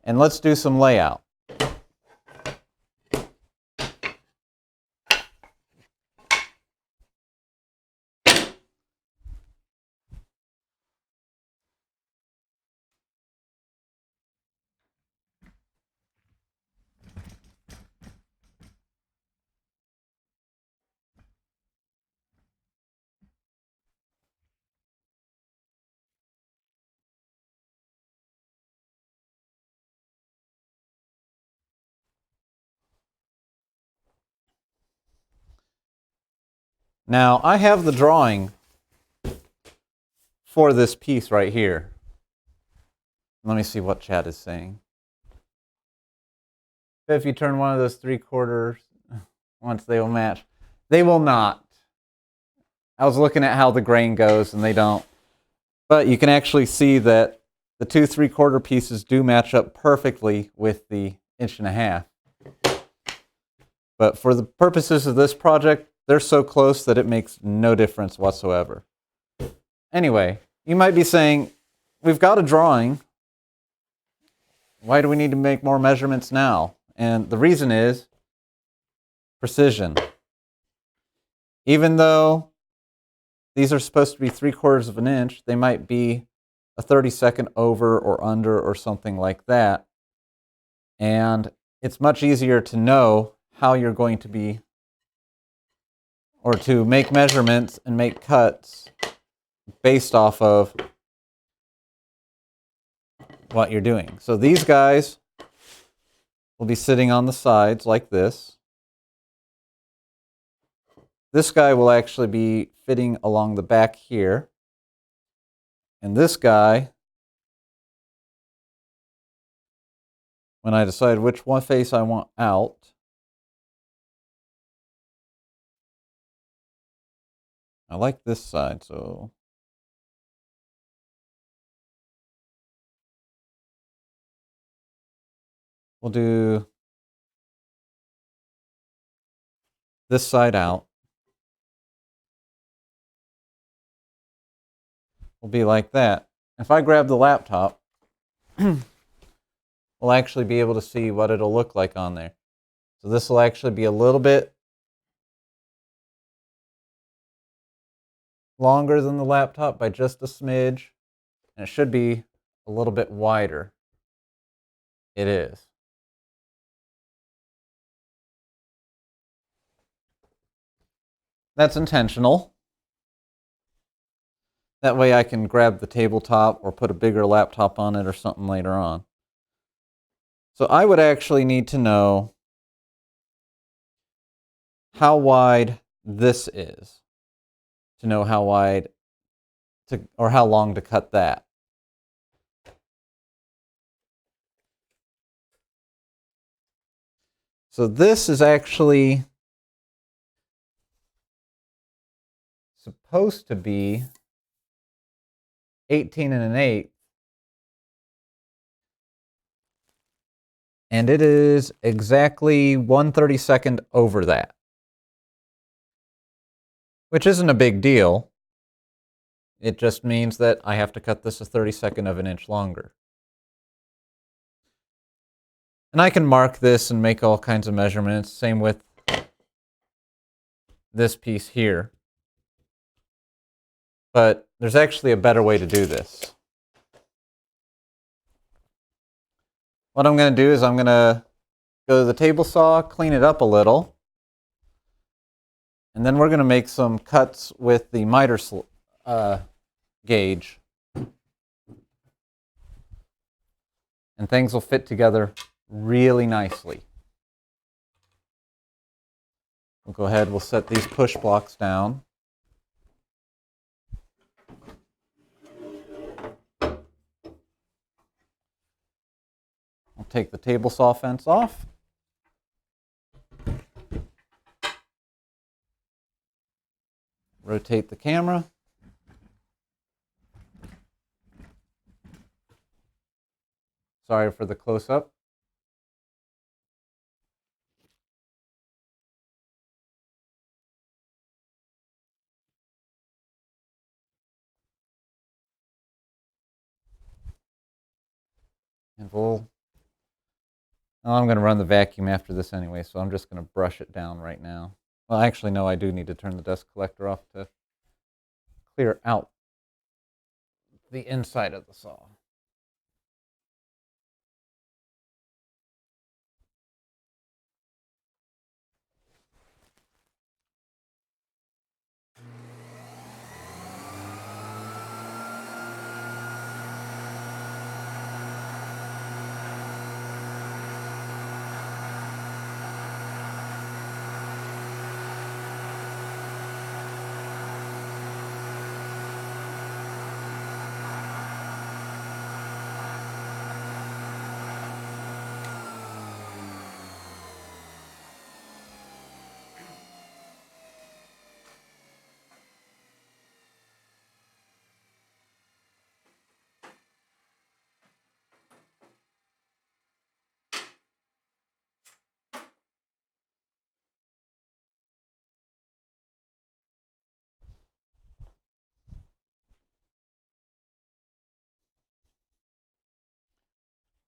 Speaker 1: And let's do some layout. Now, I have the drawing for this piece right here. Let me see what chat is saying. If you turn one of those 3/4 once, they will match. They will not. I was looking at how the grain goes and they don't. But you can actually see that the 2 3/4 pieces do match up perfectly with the 1.5 inches. But for the purposes of this project, they're so close that it makes no difference whatsoever. Anyway, you might be saying, we've got a drawing. Why do we need to make more measurements now? And the reason is precision. Even though these are supposed to be 3/4 inch, they might be a 32nd over or under or something like that. And it's much easier to know how you're going to be, or to make measurements and make cuts based off of what you're doing. So these guys will be sitting on the sides like this. This guy will actually be fitting along the back here. And this guy, when I decide which one face I want out, I like this side, so we'll do this side out. Will be like that. If I grab the laptop, we'll actually be able to see what it'll look like on there. So this will actually be a little bit longer than the laptop by just a smidge, and it should be a little bit wider. It is. That's intentional. That way I can grab the tabletop or put a bigger laptop on it or something later on. So I would actually need to know how wide this is to know how wide to, or how long to cut that. So this is actually supposed to be 18 1/8, and it is exactly 1/32 over that, which isn't a big deal. It just means that I have to cut this a 32nd of an inch longer. And I can mark this and make all kinds of measurements. Same with this piece here. But there's actually a better way to do this. What I'm going to do is I'm going to go to the table saw, clean it up a little, and then we're going to make some cuts with the miter gauge. And things will fit together really nicely. We'll go ahead, we'll set these push blocks down. I'll take the table saw fence off. rotate the camera. Sorry for the close-up. And I'm going to run the vacuum after this anyway, so I'm just going to brush it down right now. Well, actually, no, I do need to turn the dust collector off to clear out the inside of the saw.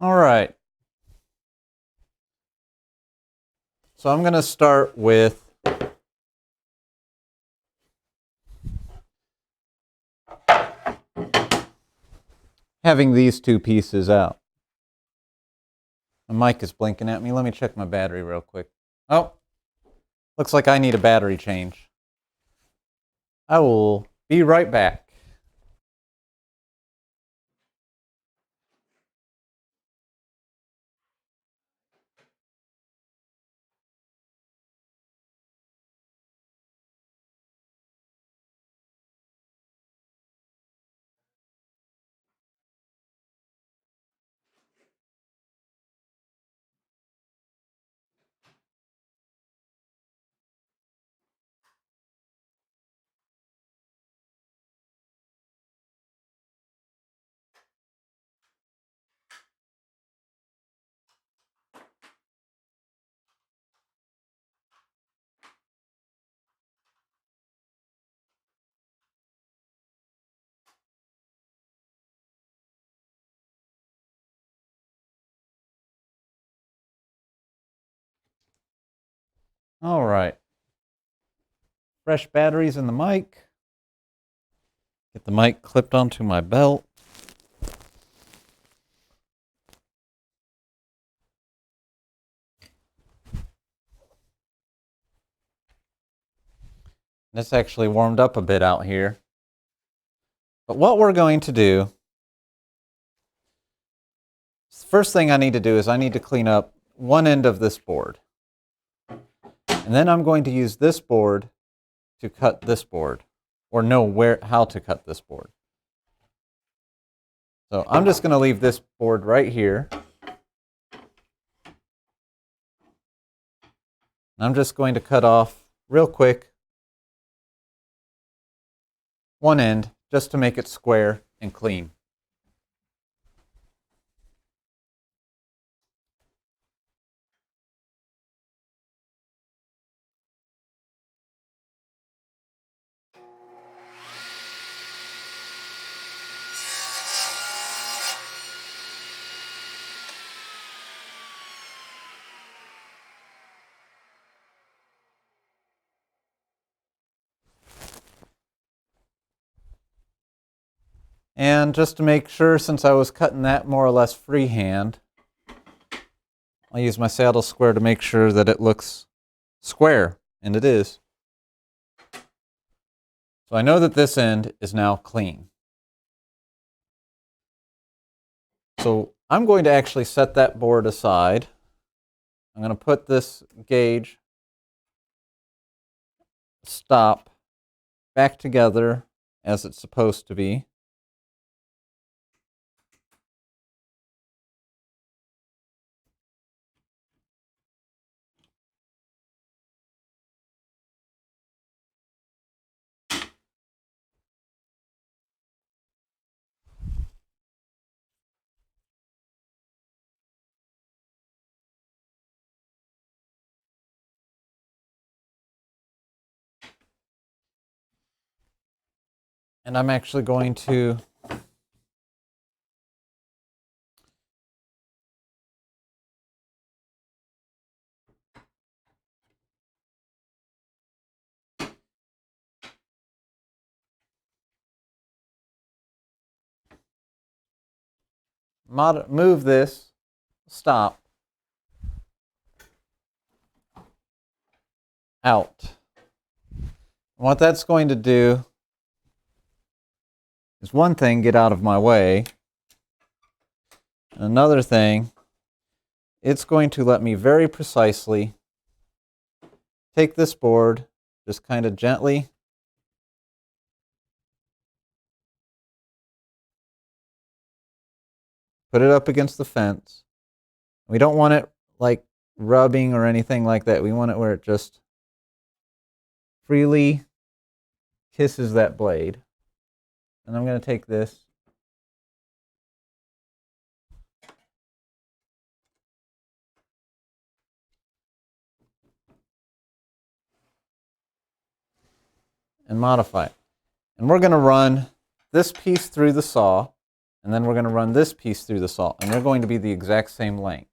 Speaker 1: All right. So I'm going to start with having these two pieces out. My mic is blinking at me. Let me check my battery real quick. Oh, looks like I need a battery change. I will be right back. All right. Fresh batteries in the mic. Get the mic clipped onto my belt. It's actually warmed up a bit out here. But what we're going to do, the first thing I need to do is I need to clean up one end of this board. And then I'm going to use this board to cut this board, or know how to cut this board. So I'm just going to leave this board right here. I'm just going to cut off real quick one end just to make it square and clean. And just to make sure, since I was cutting that more or less freehand, I'll use my saddle square to make sure that it looks square, and it is. So I know that this end is now clean. So I'm going to actually set that board aside. I'm going to put this gauge stop back together as it's supposed to be. And I'm actually going to move this stop out. What that's going to do is, one thing, get out of my way. Another thing, it's going to let me very precisely take this board, just kind of gently put it up against the fence. We don't want it like rubbing or anything like that. We want it where it just freely kisses that blade. And I'm going to take this and modify it. And we're going to run this piece through the saw, and then we're going to run this piece through the saw, and they're going to be the exact same length.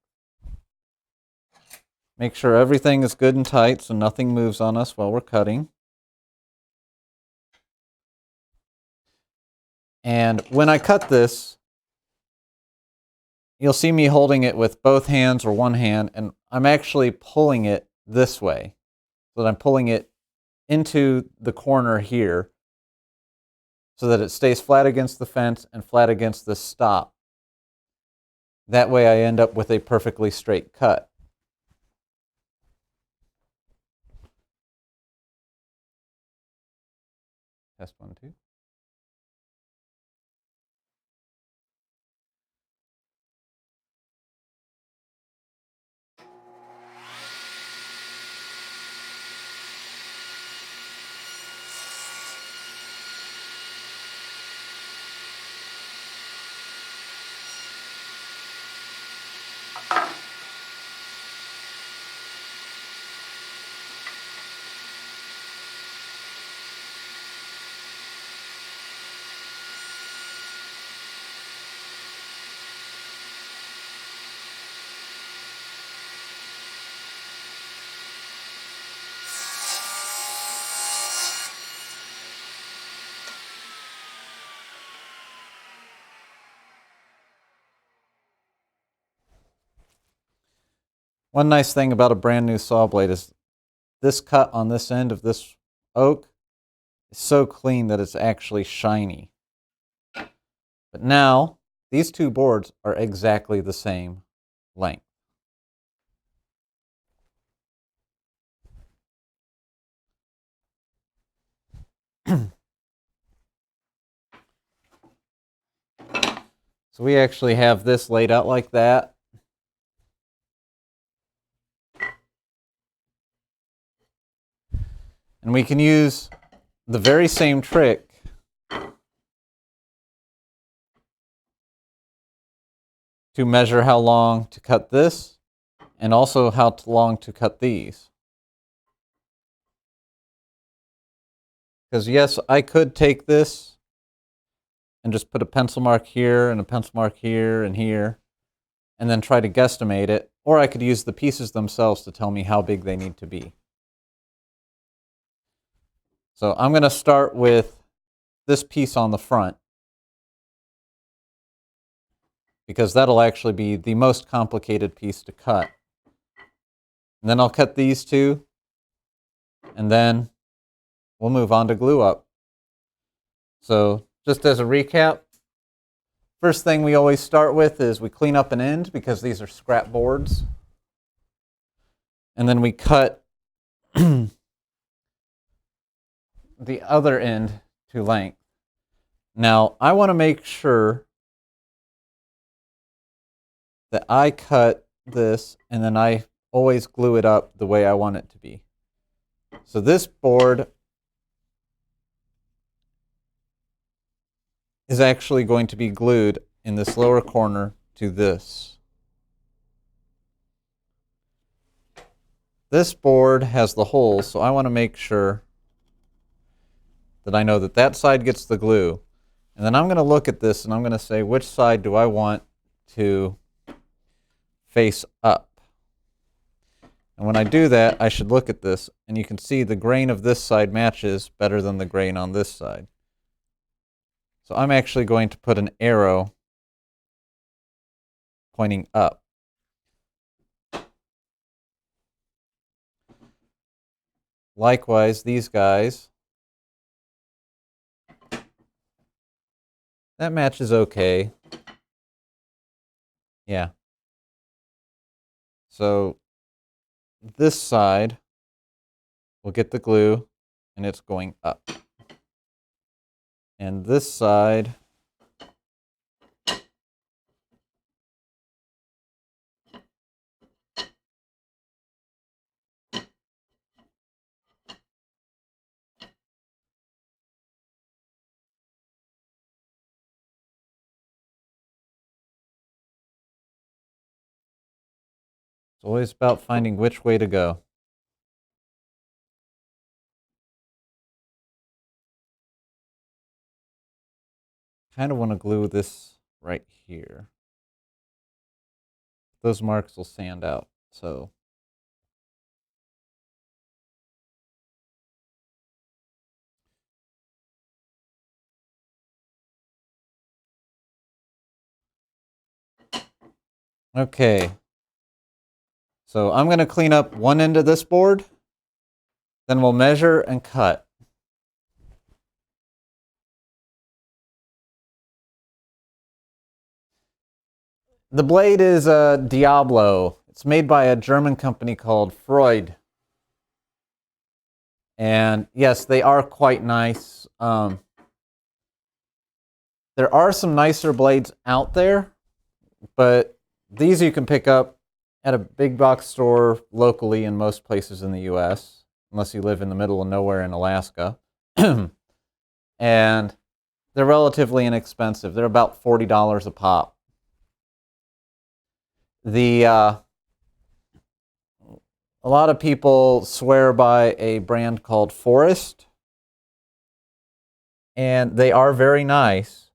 Speaker 1: Make sure everything is good and tight so nothing moves on us while we're cutting. And when I cut this, you'll see me holding it with both hands or one hand, and I'm actually pulling it this way. So that I'm pulling it into the corner here so that it stays flat against the fence and flat against the stop. That way I end up with a perfectly straight cut. Test 1, 2. One nice thing about a brand new saw blade is this cut on this end of this oak is so clean that it's actually shiny. But now, these two boards are exactly the same length. So we actually have this laid out like that. And we can use the very same trick to measure how long to cut this and also how long to cut these. Because yes, I could take this and just put a pencil mark here and a pencil mark here and here and then try to guesstimate it, or I could use the pieces themselves to tell me how big they need to be. So I'm going to start with this piece on the front, because that'll actually be the most complicated piece to cut. And then I'll cut these two, and then we'll move on to glue up. So just as a recap, first thing we always start with is we clean up an end, because these are scrap boards. And then we cut the other end to length. Now, I want to make sure that I cut this and then I always glue it up the way I want it to be. So this board is actually going to be glued in this lower corner to this. This board has the holes, so I want to make sure that I know that that side gets the glue. And then I'm going to look at this and I'm going to say, which side do I want to face up? And when I do that, I should look at this, and you can see the grain of this side matches better than the grain on this side. So I'm actually going to put an arrow pointing up. Likewise, these guys, that matches okay. Yeah. So this side will get the glue, and it's going up. And this side it's always about finding which way to go. Kind of want to glue this right here. Those marks will sand out, so. Okay. So I'm going to clean up one end of this board, then we'll measure and cut. The blade is a Diablo. It's made by a German company called Freud. And yes, they are quite nice. There are some nicer blades out there, but these you can pick up at a big box store locally in most places in the US, unless you live in the middle of nowhere in Alaska. And they're relatively inexpensive. They're about $40 a pop. A lot of people swear by a brand called Forest, and they are very nice.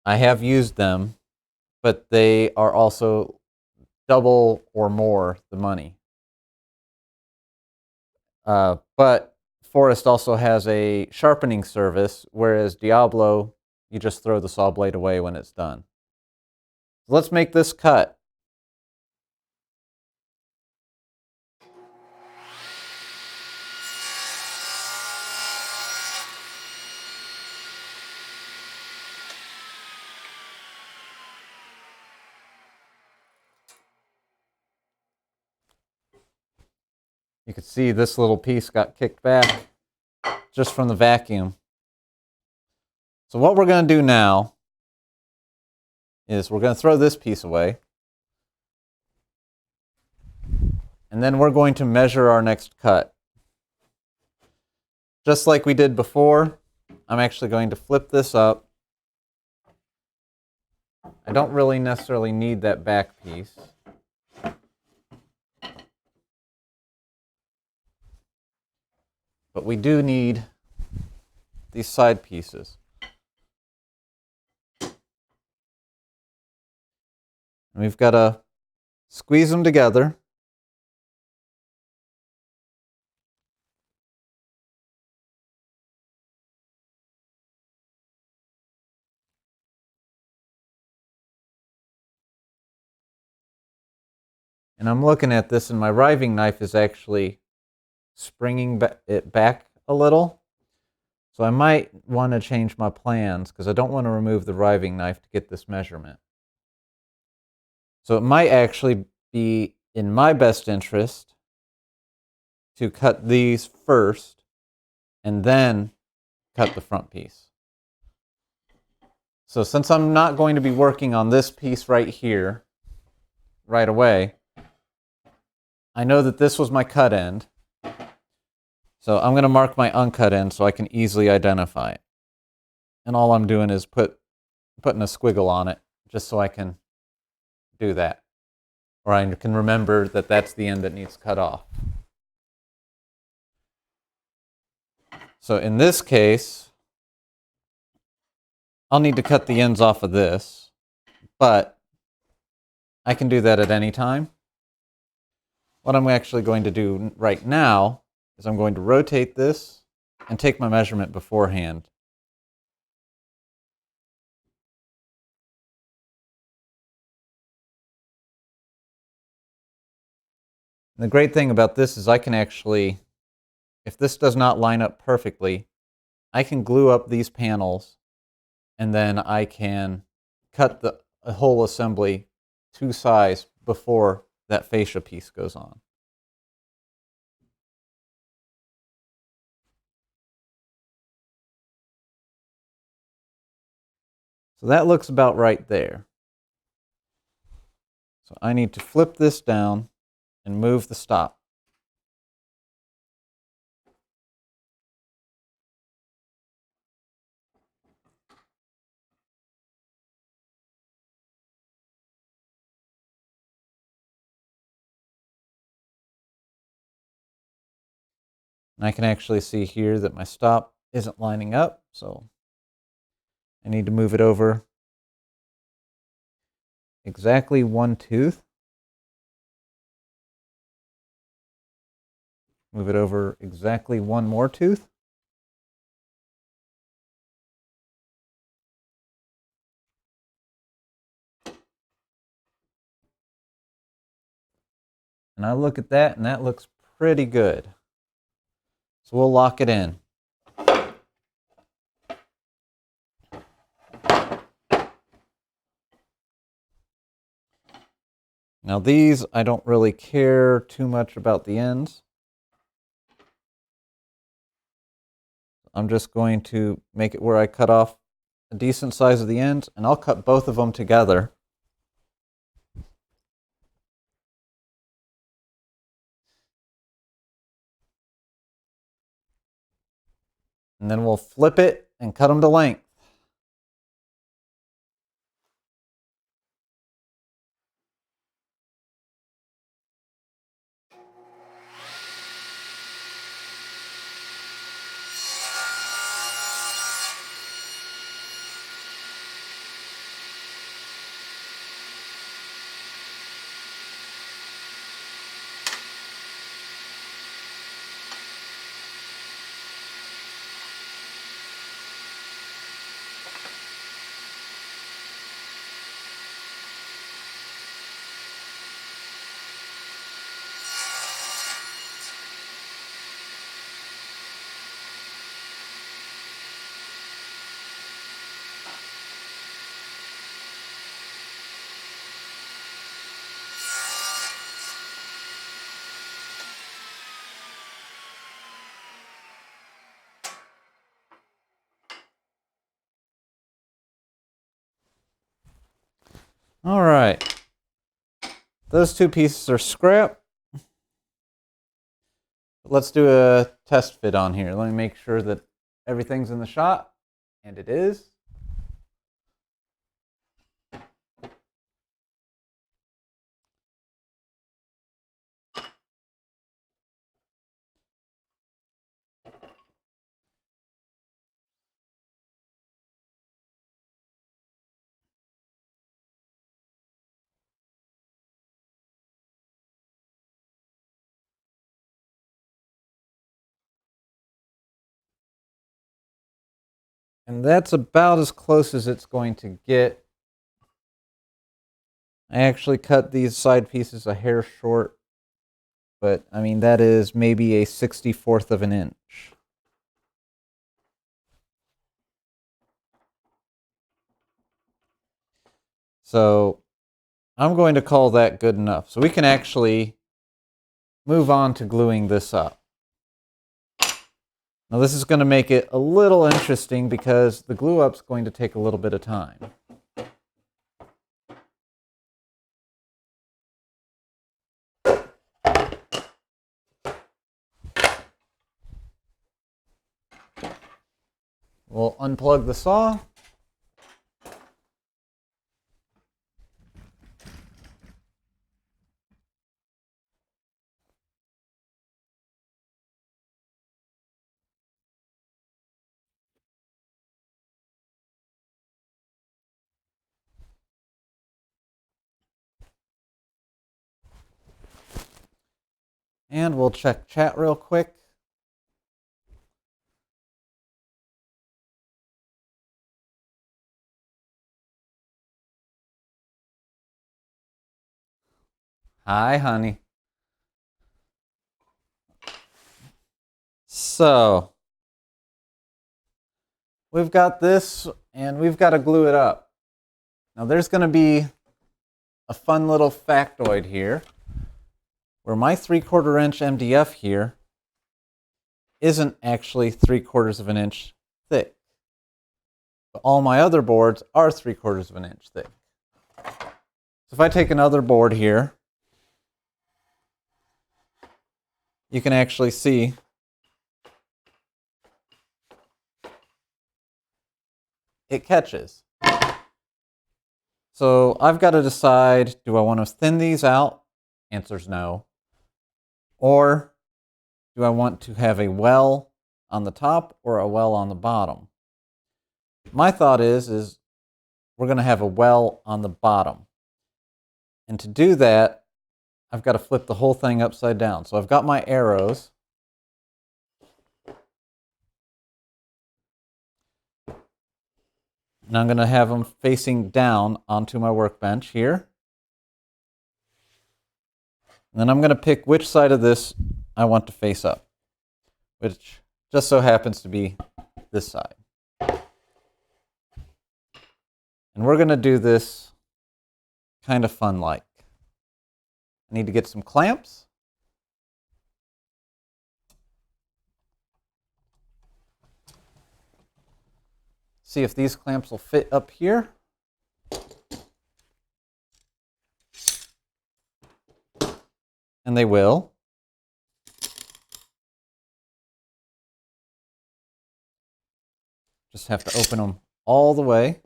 Speaker 1: I have used them, but they are also double or more the money. But Forest also has a sharpening service, whereas Diablo, you just throw the saw blade away when it's done. So let's make this cut. You can see this little piece got kicked back just from the vacuum. So what we're going to do now is we're going to throw this piece away. And then we're going to measure our next cut. Just like we did before, I'm actually going to flip this up. I don't really necessarily need that back piece. But we do need these side pieces. And we've got to squeeze them together. And I'm looking at this, and my riving knife is actually springing it back a little. So I might want to change my plans because I don't want to remove the riving knife to get this measurement. So it might actually be in my best interest to cut these first and then cut the front piece. So since I'm not going to be working on this piece right here right away, I know that this was my cut end. So I'm going to mark my uncut end so I can easily identify it. And all I'm doing is putting a squiggle on it just so I can do that. Or I can remember that that's the end that needs cut off. So in this case, I'll need to cut the ends off of this, but I can do that at any time. What I'm actually going to do right now is I'm going to rotate this and take my measurement beforehand. And the great thing about this is I can actually, if this does not line up perfectly, I can glue up these panels and then I can cut the whole assembly to size before that fascia piece goes on. So that looks about right there. So I need to flip this down and move the stop. And I can actually see here that my stop isn't lining up, so I need to move it over exactly one tooth. Move it over exactly one more tooth. And I look at that, and that looks pretty good. So we'll lock it in. Now these, I don't really care too much about the ends. I'm just going to make it where I cut off a decent size of the ends, and I'll cut both of them together. And then we'll flip it and cut them to length. All right. Those two pieces are scrap. Let's do a test fit on here. Let me make sure that everything's in the shot, and it is. And that's about as close as it's going to get. I actually cut these side pieces a hair short, but I mean, that is maybe a 64th of an inch. So I'm going to call that good enough. So we can actually move on to gluing this up. Now this is going to make it a little interesting because the glue up's going to take a little bit of time. We'll unplug the saw. And we'll check chat real quick. Hi, honey. So, we've got this, and we've got to glue it up. Now, there's going to be a fun little factoid here, where my 3/4 inch MDF here isn't actually 3/4 of an inch thick. But all my other boards are 3/4 of an inch thick. So if I take another board here, you can actually see it catches. So I've got to decide, do I want to thin these out? Answer's no. Or do I want to have a well on the top or a well on the bottom? My thought is we're going to have a well on the bottom. And to do that, I've got to flip the whole thing upside down. So I've got my arrows. And I'm going to have them facing down onto my workbench here. And then I'm going to pick which side of this I want to face up, which just so happens to be this side. And we're going to do this kind of fun-like. I need to get some clamps. See if these clamps will fit up here. And they will. Just have to open them all the way.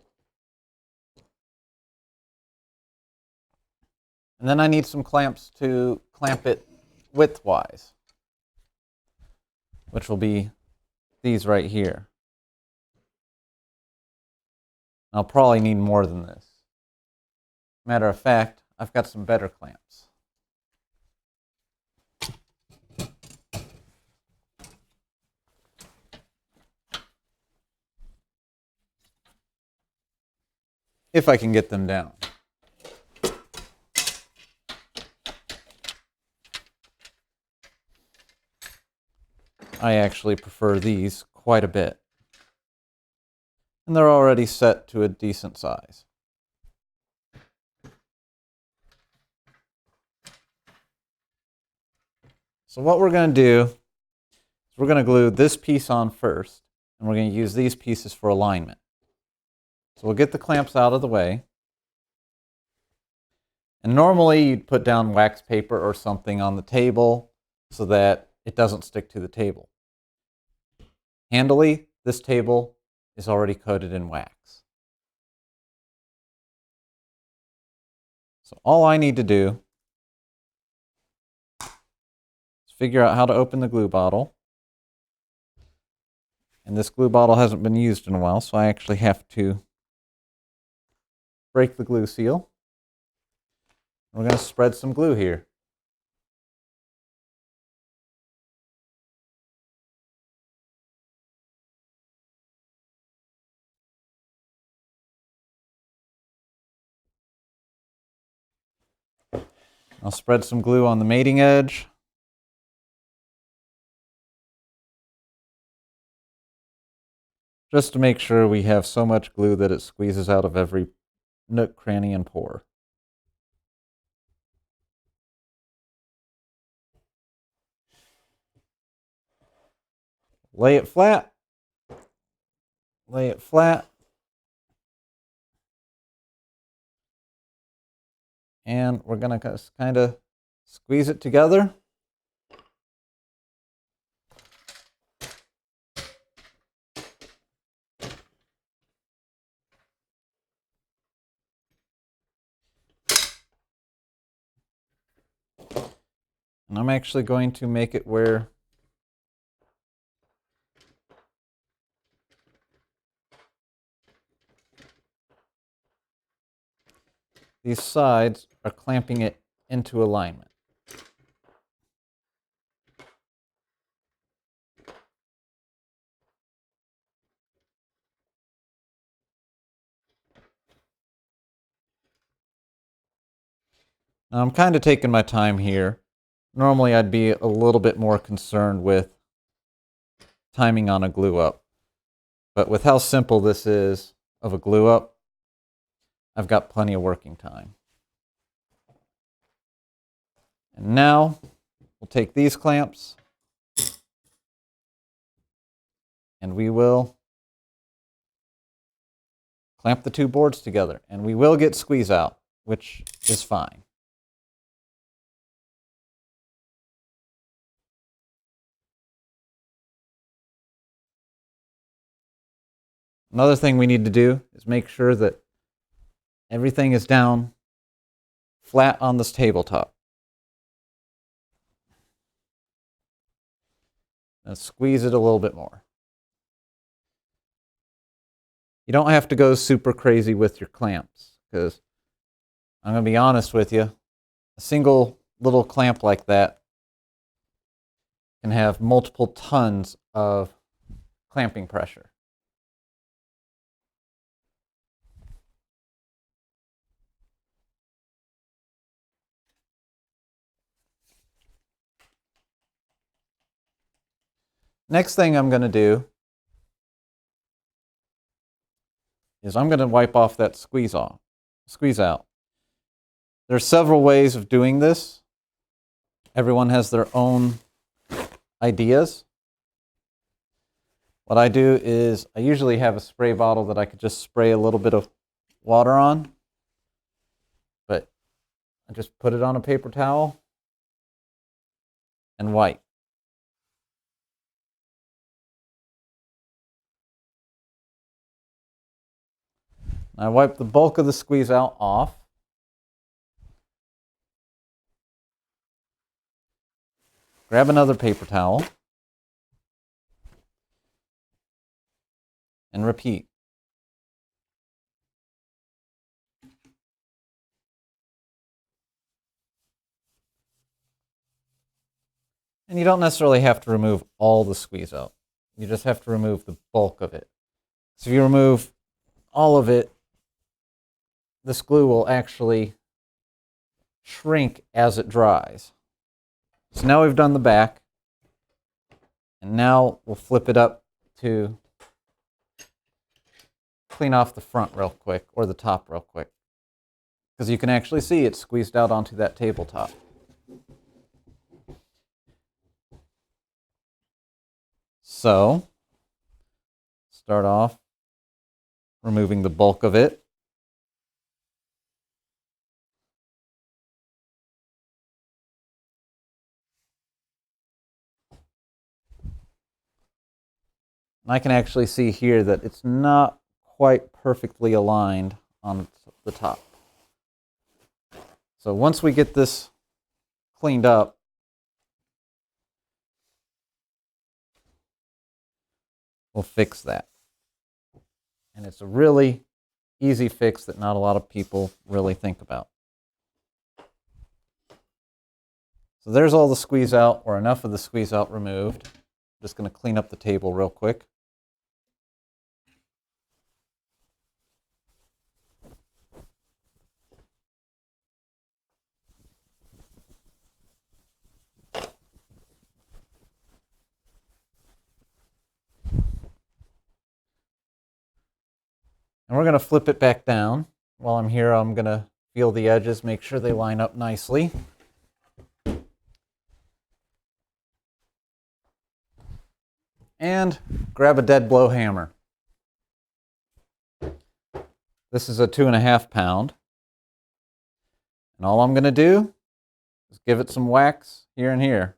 Speaker 1: And then I need some clamps to clamp it widthwise, which will be these right here. I'll probably need more than this. Matter of fact, I've got some better clamps. If I can get them down. I actually prefer these quite a bit. And they're already set to a decent size. So what we're going to do is we're going to glue this piece on first, and we're going to use these pieces for alignment. So we'll get the clamps out of the way. And normally you'd put down wax paper or something on the table so that it doesn't stick to the table. Handily, this table is already coated in wax. So all I need to do is figure out how to open the glue bottle. And this glue bottle hasn't been used in a while, so I actually have to break the glue seal. We're going to spread some glue here. I'll spread some glue on the mating edge. Just to make sure we have so much glue that it squeezes out of every nook, cranny, and pore. Lay it flat. Lay it flat. And we're going to kind of squeeze it together. And I'm actually going to make it where these sides are clamping it into alignment. Now I'm kind of taking my time here. Normally I'd be a little bit more concerned with timing on a glue up. But with how simple this is of a glue up, I've got plenty of working time. And now we'll take these clamps and we will clamp the two boards together. And we will get squeeze out, which is fine. Another thing we need to do is make sure that everything is down flat on this tabletop. And squeeze it a little bit more. You don't have to go super crazy with your clamps, because I'm going to be honest with you, a single little clamp like that can have multiple tons of clamping pressure. Next thing I'm going to do is I'm going to wipe off that squeeze out. There's several ways of doing this. Everyone has their own ideas. What I do is I usually have a spray bottle that I could just spray a little bit of water on, but I just put it on a paper towel and wipe. I wipe the bulk of the squeeze out off. Grab another paper towel and repeat. And you don't necessarily have to remove all the squeeze out. You just have to remove the bulk of it. So if you remove all of it, this glue will actually shrink as it dries. So now we've done the back, and now we'll flip it up to clean off the front real quick, or the top real quick, because you can actually see it's squeezed out onto that tabletop. So, start off removing the bulk of it. And I can actually see here that it's not quite perfectly aligned on the top. So once we get this cleaned up, we'll fix that. And it's a really easy fix that not a lot of people really think about. So there's all the squeeze out, or enough of the squeeze out removed. I'm just going to clean up the table real quick. And we're going to flip it back down. While I'm here, I'm going to feel the edges, make sure they line up nicely. And grab a dead blow hammer. This is a 2.5 pound. And all I'm going to do is give it some whacks here and here.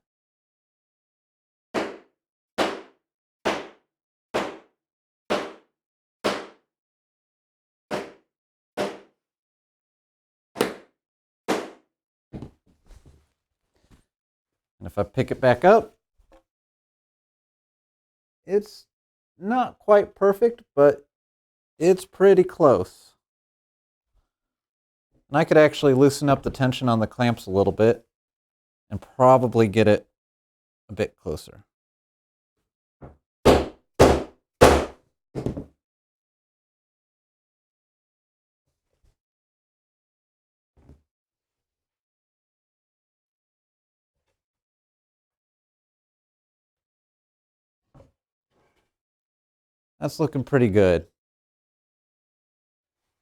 Speaker 1: And if I pick it back up, it's not quite perfect, but it's pretty close. And I could actually loosen up the tension on the clamps a little bit and probably get it a bit closer. That's looking pretty good.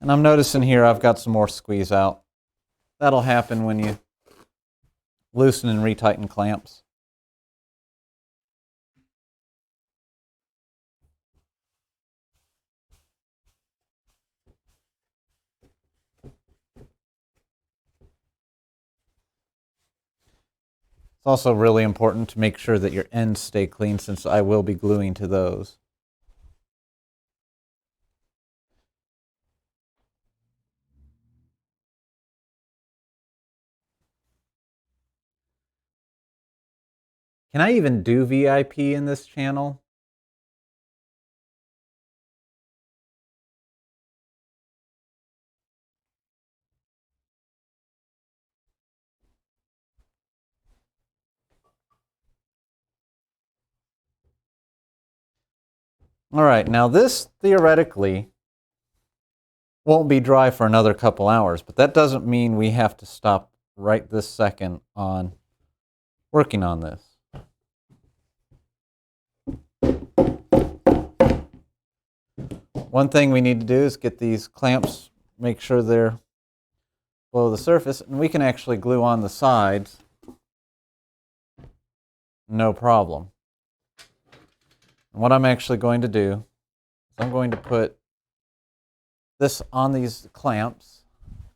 Speaker 1: And I'm noticing here I've got some more squeeze out. That'll happen when you loosen and retighten clamps. It's also really important to make sure that your ends stay clean, since I will be gluing to those. Can I even do VIP in this channel? All right, now this theoretically won't be dry for another couple hours, but that doesn't mean we have to stop right this second on working on this. One thing we need to do is get these clamps, make sure they're below the surface, and we can actually glue on the sides, no problem. And what I'm actually going to do is I'm going to put this on these clamps.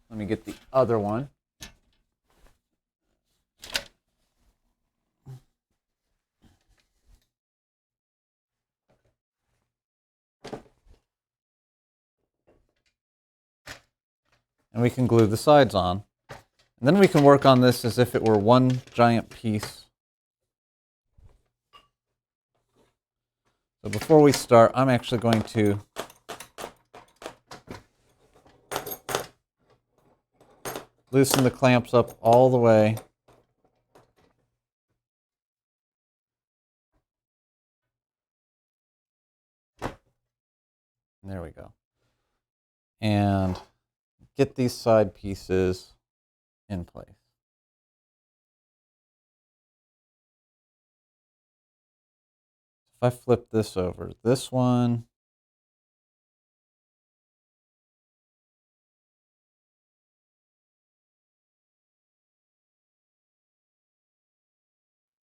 Speaker 1: Let me get the other one. And we can glue the sides on. And then we can work on this as if it were one giant piece. So before we start, I'm actually going to loosen the clamps up all the way. There we go. And get these side pieces in place. If I flip this over, this one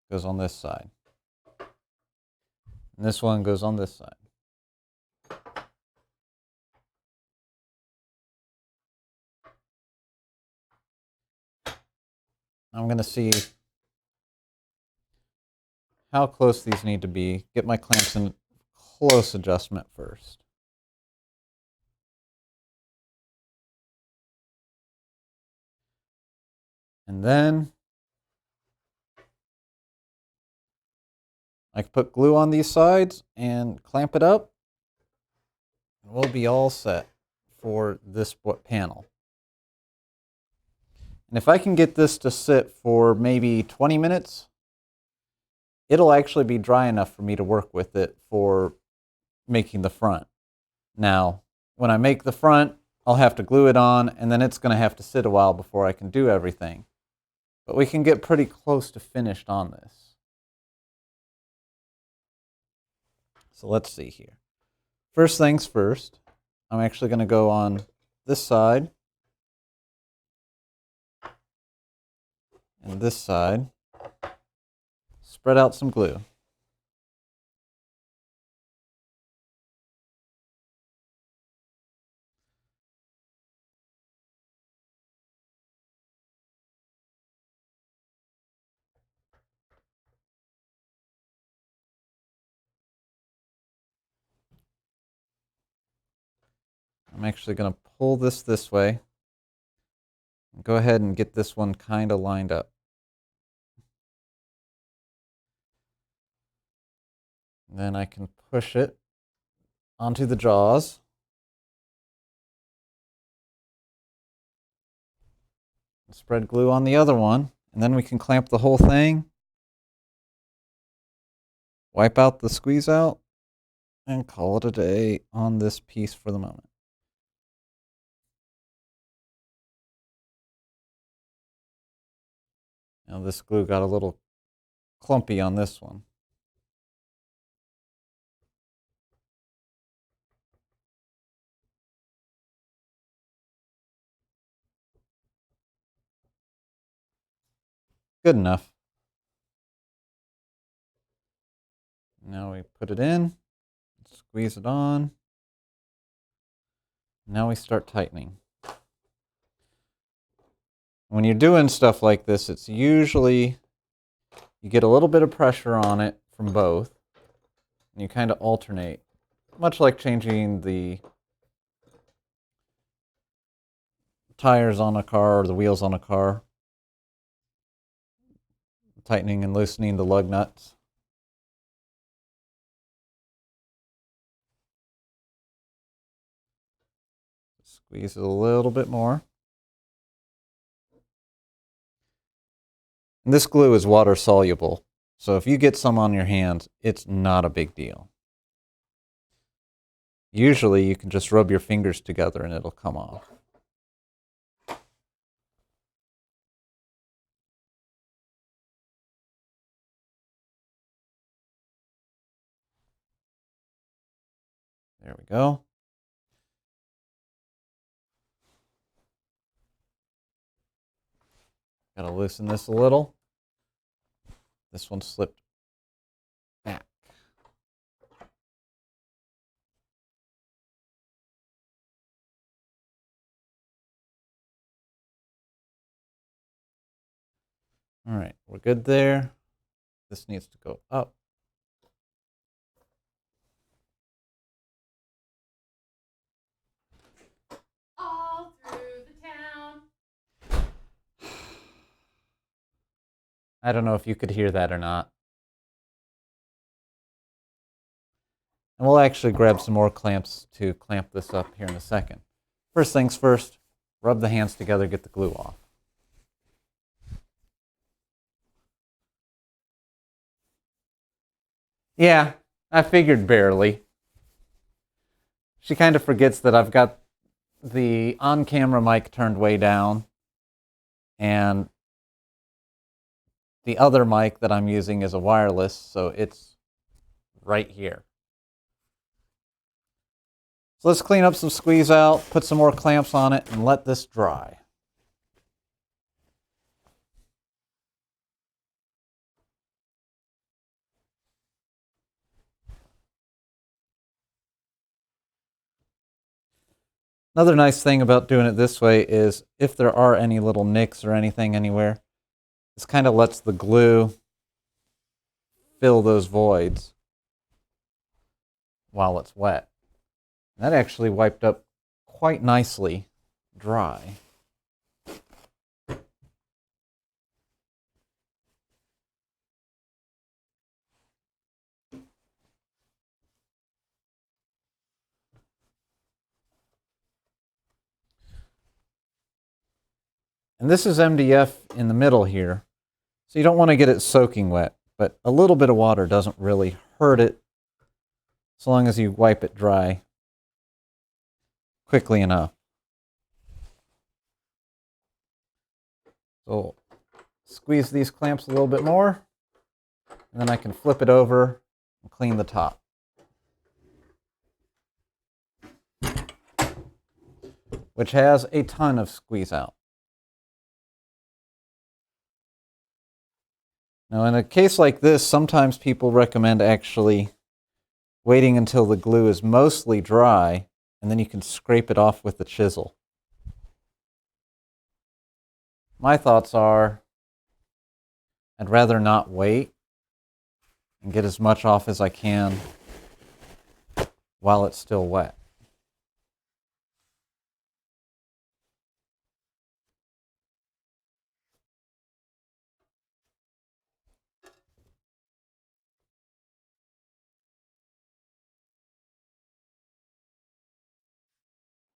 Speaker 1: goes on this side. And this one goes on this side. I'm going to see how close these need to be. Get my clamps in close adjustment first. And then I can put glue on these sides and clamp it up. And we'll be all set for this panel. And if I can get this to sit for maybe 20 minutes, it'll actually be dry enough for me to work with it for making the front. Now, when I make the front, I'll have to glue it on, and then it's going to have to sit a while before I can do everything. But we can get pretty close to finished on this. So let's see here. First things first, I'm actually going to go on this side and this side. Spread out some glue. I'm actually going to pull this way. Go ahead and get this one kind of lined up. And then I can push it onto the jaws. Spread glue on the other one, and then we can clamp the whole thing. Wipe out the squeeze out, and call it a day on this piece for the moment. Now this glue got a little clumpy on this one. Good enough. Now we put it in, squeeze it on. Now we start tightening. When you're doing stuff like this, it's usually, you get a little bit of pressure on it from both, and you kind of alternate, much like changing the tires on a car or the wheels on a car, tightening and loosening the lug nuts. Squeeze it a little bit more. And this glue is water soluble, so if you get some on your hands, it's not a big deal. Usually you can just rub your fingers together and it'll come off. There we go. Gotta loosen this a little. This one slipped back. All right, we're good there. This needs to go up.
Speaker 2: All through the town.
Speaker 1: I don't know if you could hear that or not. And we'll actually grab some more clamps to clamp this up here in a second. First things first, rub the hands together, get the glue off. Yeah, I figured barely. She kind of forgets that I've got the on-camera mic turned way down, and the other mic that I'm using is a wireless, so it's right here. So let's clean up some squeeze out, put some more clamps on it, and let this dry. Another nice thing about doing it this way is if there are any little nicks or anything anywhere, this kind of lets the glue fill those voids while it's wet. That actually wiped up quite nicely dry. And this is MDF in the middle here, so you don't want to get it soaking wet, but a little bit of water doesn't really hurt it so long as you wipe it dry quickly enough. So squeeze these clamps a little bit more, and then I can flip it over and clean the top. Which has a ton of squeeze out. Now in a case like this, sometimes people recommend actually waiting until the glue is mostly dry, and then you can scrape it off with the chisel. My thoughts are, I'd rather not wait and get as much off as I can while it's still wet.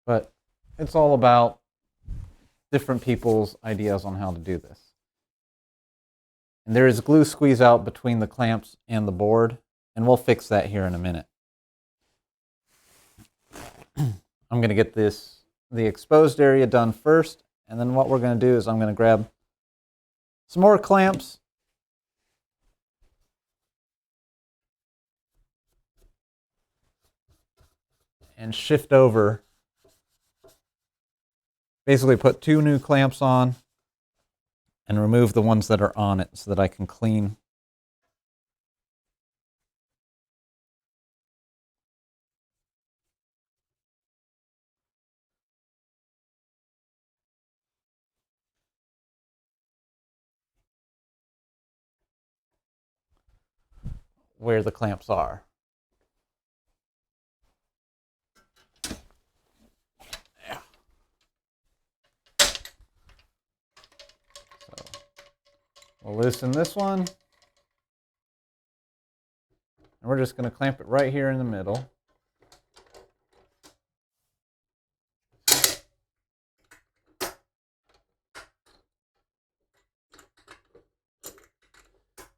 Speaker 1: But it's all about different people's ideas on how to do this. And there is glue squeeze out between the clamps and the board, and we'll fix that here in a minute. I'm going to get the exposed area done first, and then what we're going to do is I'm going to grab some more clamps and shift over. Basically put 2 new clamps on and remove the ones that are on it so that I can clean. Where the clamps are. Yeah. So we'll loosen this one. And we're just going to clamp it right here in the middle.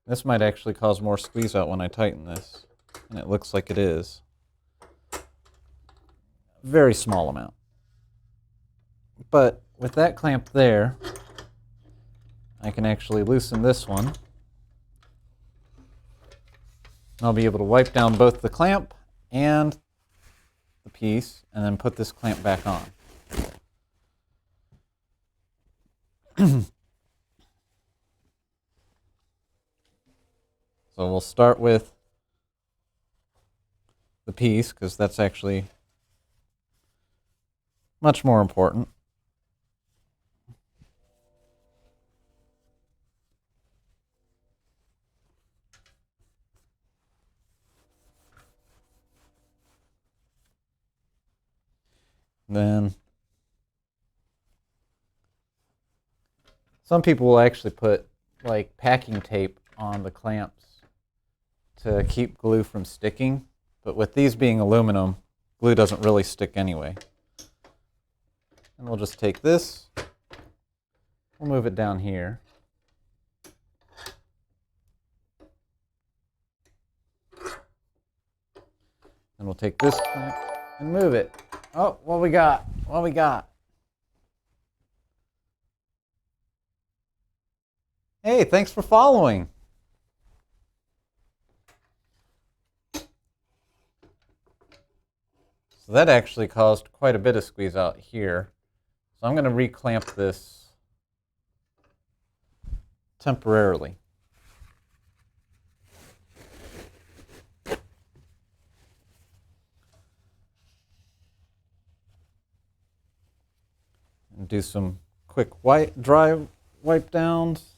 Speaker 1: This might actually cause more squeeze out when I tighten this, and it looks like it is. Very small amount. But with that clamp there, I can actually loosen this one. I'll be able to wipe down both the clamp and the piece, and then put this clamp back on. So we'll start with the piece, because that's actually much more important. Then some people will actually put like packing tape on the clamps to keep glue from sticking, but with these being aluminum, glue doesn't really stick anyway. And we'll just take this, we'll move it down here. And we'll take this clamp and move it. Oh, what we got? What we got? Hey, thanks for following. So that actually caused quite a bit of squeeze out here. So I'm going to reclamp this temporarily. And do some quick dry wipe downs.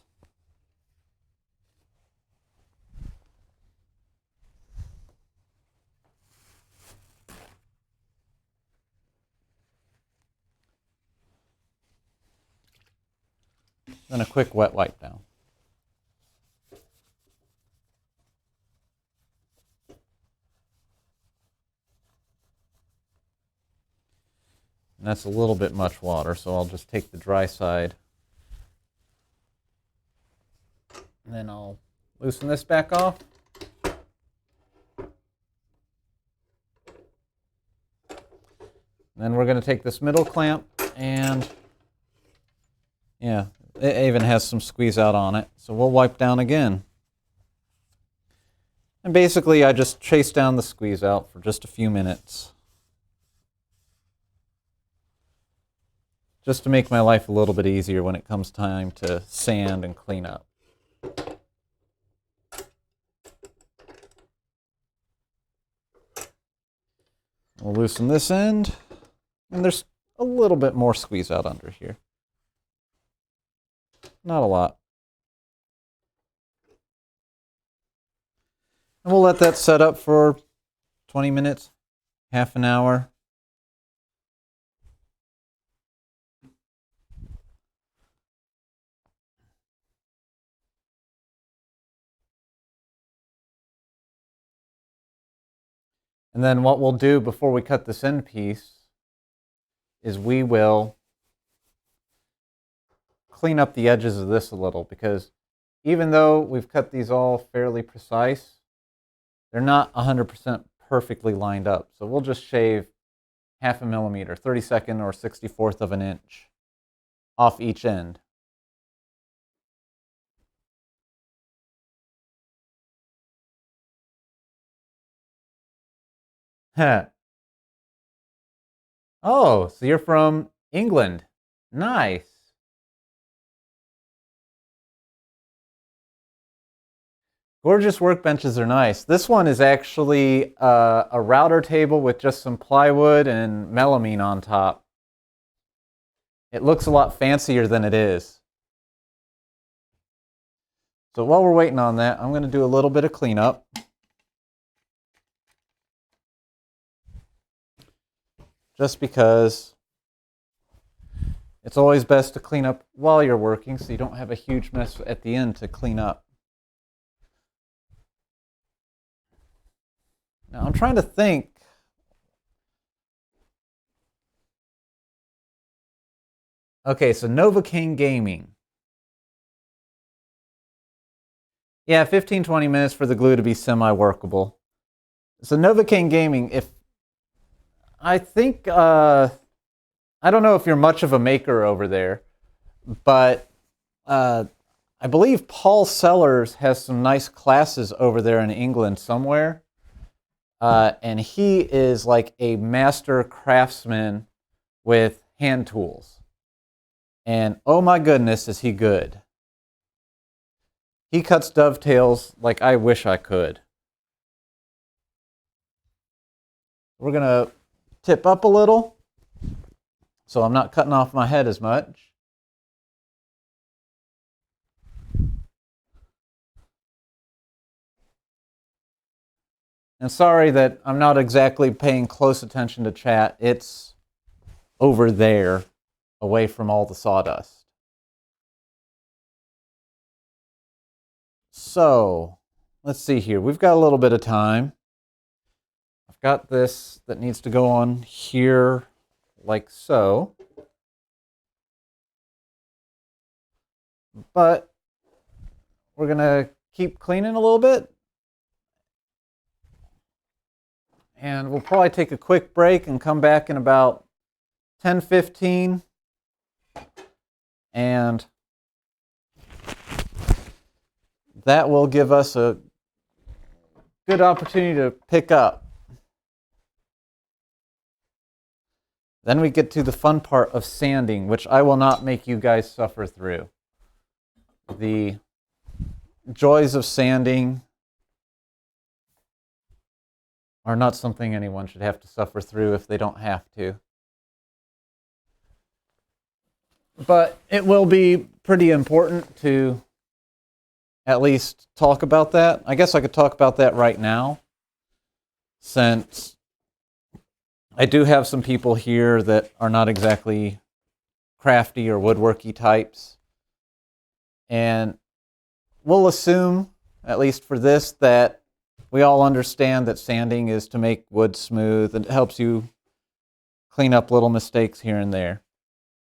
Speaker 1: Then a quick wet wipe down. And that's a little bit much water, so I'll just take the dry side. And then I'll loosen this back off. And then we're going to take this middle clamp and, yeah, it even has some squeeze out on it. So we'll wipe down again. And basically I just chase down the squeeze out for just a few minutes. Just to make my life a little bit easier when it comes time to sand and clean up. We'll loosen this end, and there's a little bit more squeeze out under here. Not a lot. And we'll let that set up for 20 minutes, half an hour. And then what we'll do before we cut this end piece is we will clean up the edges of this a little, because even though we've cut these all fairly precise, they're not 100% perfectly lined up. So we'll just shave 0.5 millimeter, 32nd or 64th of an inch off each end. Oh, so you're from England. Nice. Gorgeous workbenches are nice. This one is actually a router table with just some plywood and melamine on top. It looks a lot fancier than it is. So while we're waiting on that, I'm going to do a little bit of cleanup. Just because it's always best to clean up while you're working so you don't have a huge mess at the end to clean up. Now I'm trying to think. Okay, so Novocaine Gaming. Yeah, 15-20 minutes for the glue to be semi-workable. So Novocaine Gaming, I don't know if you're much of a maker over there, but I believe Paul Sellers has some nice classes over there in England somewhere. And he is like a master craftsman with hand tools. And oh my goodness, is he good. He cuts dovetails like I wish I could. We're going to tip up a little so I'm not cutting off my head as much. And sorry that I'm not exactly paying close attention to chat. It's over there, away from all the sawdust. So, let's see here. We've got a little bit of time. I've got this that needs to go on here like so. But we're going to keep cleaning a little bit. And we'll probably take a quick break and come back in about 10-15. And that will give us a good opportunity to pick up. Then we get to the fun part of sanding, which I will not make you guys suffer through. The joys of sanding are not something anyone should have to suffer through if they don't have to. But it will be pretty important to at least talk about that. I guess I could talk about that right now, since I do have some people here that are not exactly crafty or woodworky types. And we'll assume, at least for this, that we all understand that sanding is to make wood smooth and it helps you clean up little mistakes here and there.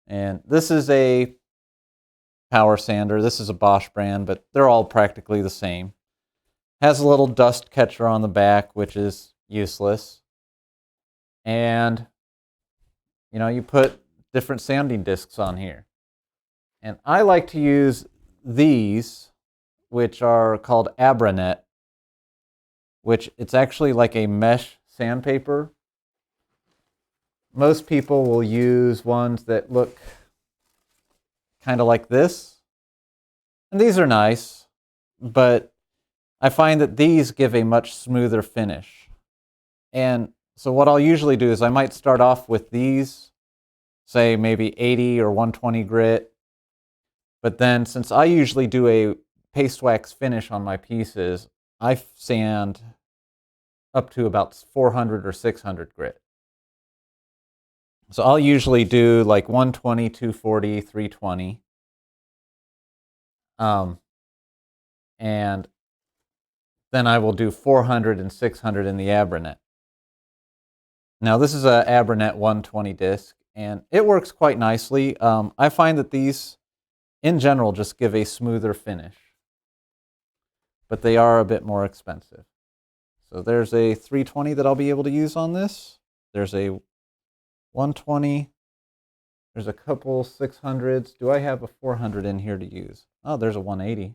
Speaker 1: And this is a power sander. This is a Bosch brand, but they're all practically the same. Has a little dust catcher on the back, which is useless. And, you know, you put different sanding discs on here. And I like to use these, which are called Abranet, which it's actually like a mesh sandpaper. Most people will use ones that look kind of like this. And these are nice, but I find that these give a much smoother finish. And so what I'll usually do is I might start off with these, say maybe 80 or 120 grit. But then since I usually do a paste wax finish on my pieces, I sand up to about 400 or 600 grit. So I'll usually do like 120, 240, 320. And then I will do 400 and 600 in the Abranet. Now this is a Abranet 120 disc, and it works quite nicely. I find that these, in general, just give a smoother finish. But they are a bit more expensive. So there's a 320 that I'll be able to use on this. There's a 120. There's a couple 600s. Do I have a 400 in here to use? Oh, there's a 180.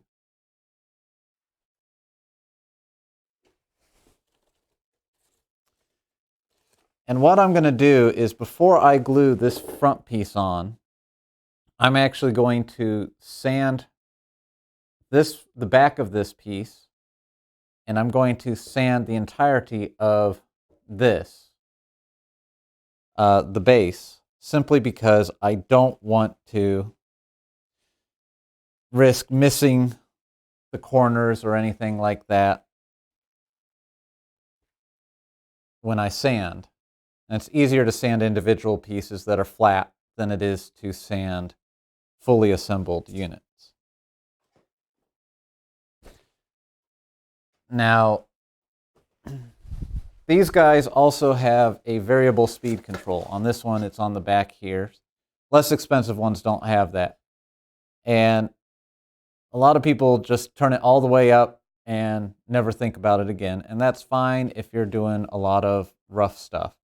Speaker 1: And what I'm going to do is, before I glue this front piece on, I'm actually going to sand the back of this piece and I'm going to sand the entirety of this, the base, simply because I don't want to risk missing the corners or anything like that when I sand. And it's easier to sand individual pieces that are flat than it is to sand fully assembled units. Now, these guys also have a variable speed control. On this one, it's on the back here. Less expensive ones don't have that. And a lot of people just turn it all the way up and never think about it again. And that's fine if you're doing a lot of rough stuff.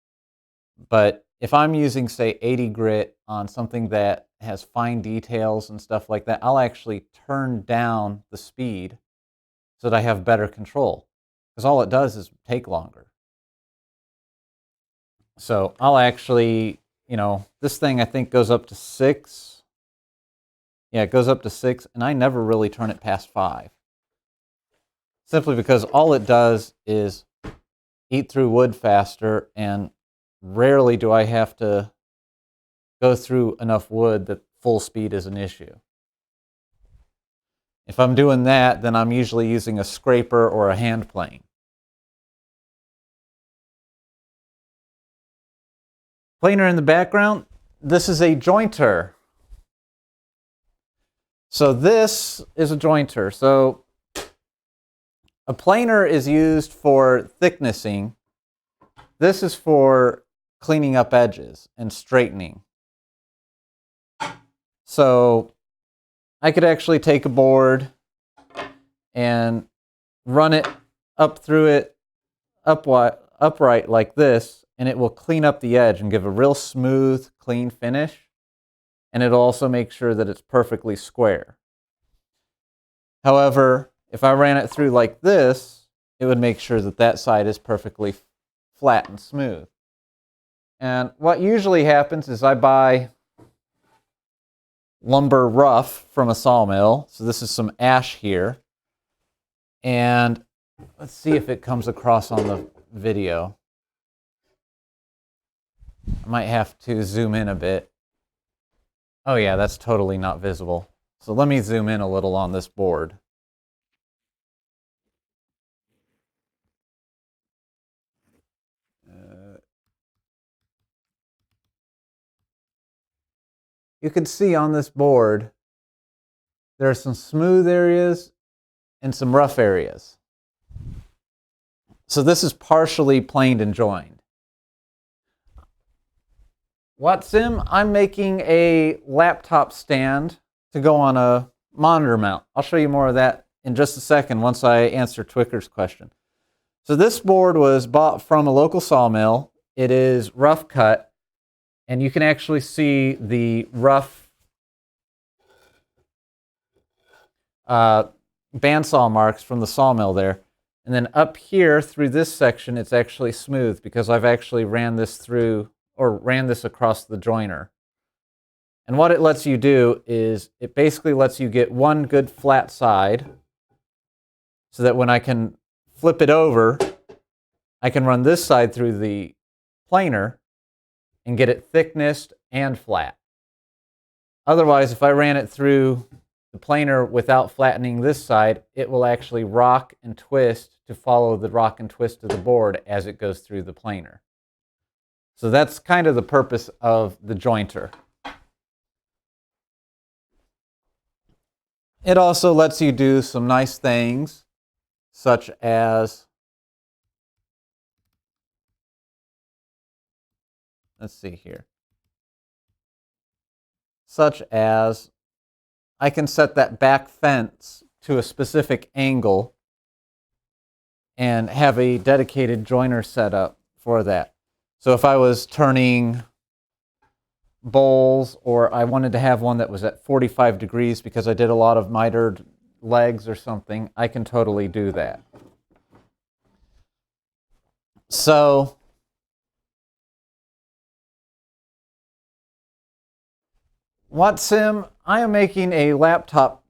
Speaker 1: But if I'm using, say, 80 grit on something that has fine details and stuff like that, I'll actually turn down the speed so that I have better control. Because all it does is take longer. So I'll actually, this thing I think goes up to 6. Yeah, it goes up to 6, and I never really turn it past 5. Simply because all it does is eat through wood faster, and rarely do I have to go through enough wood that full speed is an issue. If I'm doing that, then I'm usually using a scraper or a hand plane. Planer in the background, this is a jointer. So this is a jointer. So a planer is used for thicknessing. This is for cleaning up edges and straightening. So I could actually take a board and run it up through it upright like this, and it will clean up the edge and give a real smooth, clean finish. And it'll also make sure that it's perfectly square. However, if I ran it through like this, it would make sure that that side is perfectly flat and smooth. And what usually happens is I buy lumber rough from a sawmill. So this is some ash here. And let's see if it comes across on the video. I might have to zoom in a bit. Oh yeah, that's totally not visible. So let me zoom in a little on this board. You can see on this board, there are some smooth areas and some rough areas. So this is partially planed and joined. Watsim, I'm making a laptop stand to go on a monitor mount. I'll show you more of that in just a second once I answer Twicker's question. So this board was bought from a local sawmill. It is rough cut, and you can actually see the rough bandsaw marks from the sawmill there. And then up here through this section, it's actually smooth because I've actually ran this through, or ran this across the joiner. And what it lets you do is it basically lets you get one good flat side so that when I can flip it over, I can run this side through the planer and get it thicknessed and flat. Otherwise, if I ran it through the planer without flattening this side, it will actually rock and twist to follow the rock and twist of the board as it goes through the planer. So that's kind of the purpose of the jointer. It also lets you do some nice things, such as, let's see here, such as I can set that back fence to a specific angle and have a dedicated joiner set up for that. So if I was turning bowls, or I wanted to have one that was at 45 degrees because I did a lot of mitered legs or something, I can totally do that. So Watsim, I am making a laptop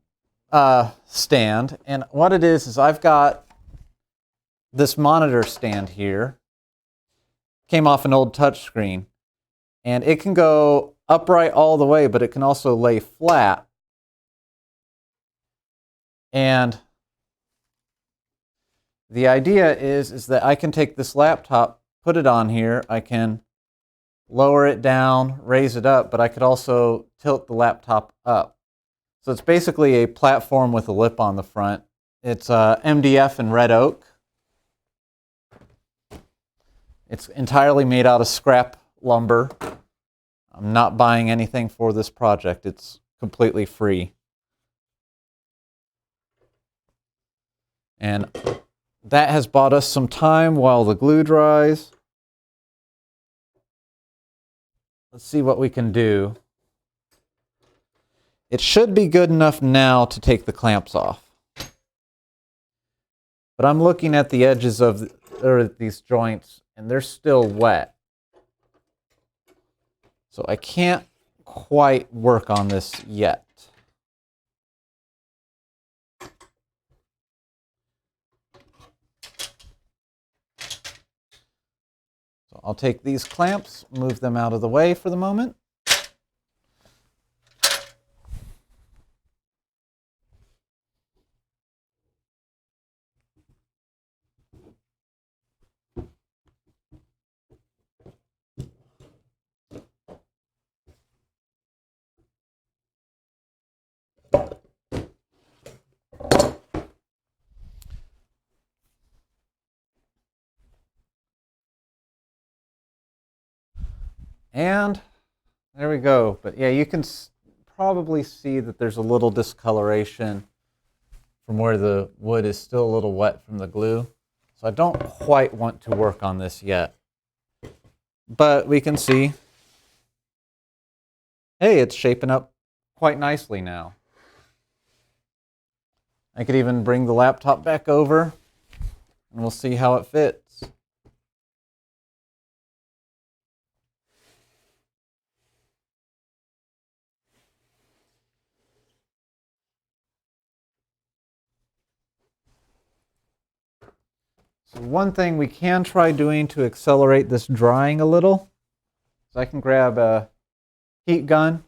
Speaker 1: stand, and what it is I've got this monitor stand here came off an old touchscreen, and it can go upright all the way, but it can also lay flat. And the idea is that I can take this laptop, put it on here, I can lower it down, raise it up, but I could also tilt the laptop up. So it's basically a platform with a lip on the front. It's MDF and red oak. It's entirely made out of scrap lumber. I'm not buying anything for this project. It's completely free. And that has bought us some time while the glue dries. Let's see what we can do. It should be good enough now to take the clamps off. But I'm looking at the edges of these joints, and they're still wet. So I can't quite work on this yet. So I'll take these clamps, move them out of the way for the moment. And there we go. But yeah, you can probably see that there's a little discoloration from where the wood is still a little wet from the glue. So I don't quite want to work on this yet. But we can see, hey, it's shaping up quite nicely now. I could even bring the laptop back over and we'll see how it fits. So one thing we can try doing to accelerate this drying a little is I can grab a heat gun.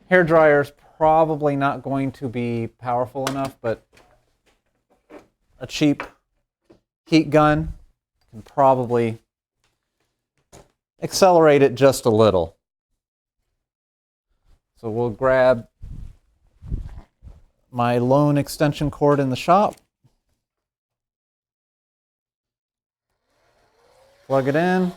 Speaker 1: Hair dryer is probably not going to be powerful enough, but a cheap heat gun can probably accelerate it just a little. So we'll grab my lone extension cord in the shop, plug it in,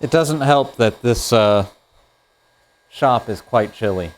Speaker 1: it doesn't help that this shop is quite chilly.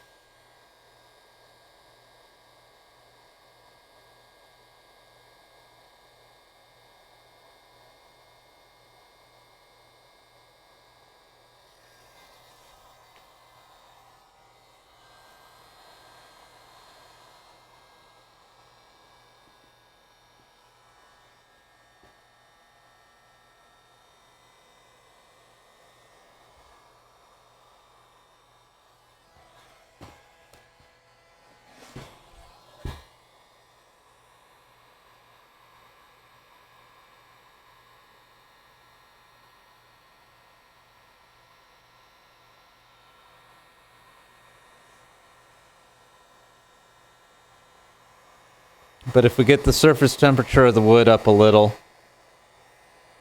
Speaker 1: But if we get the surface temperature of the wood up a little,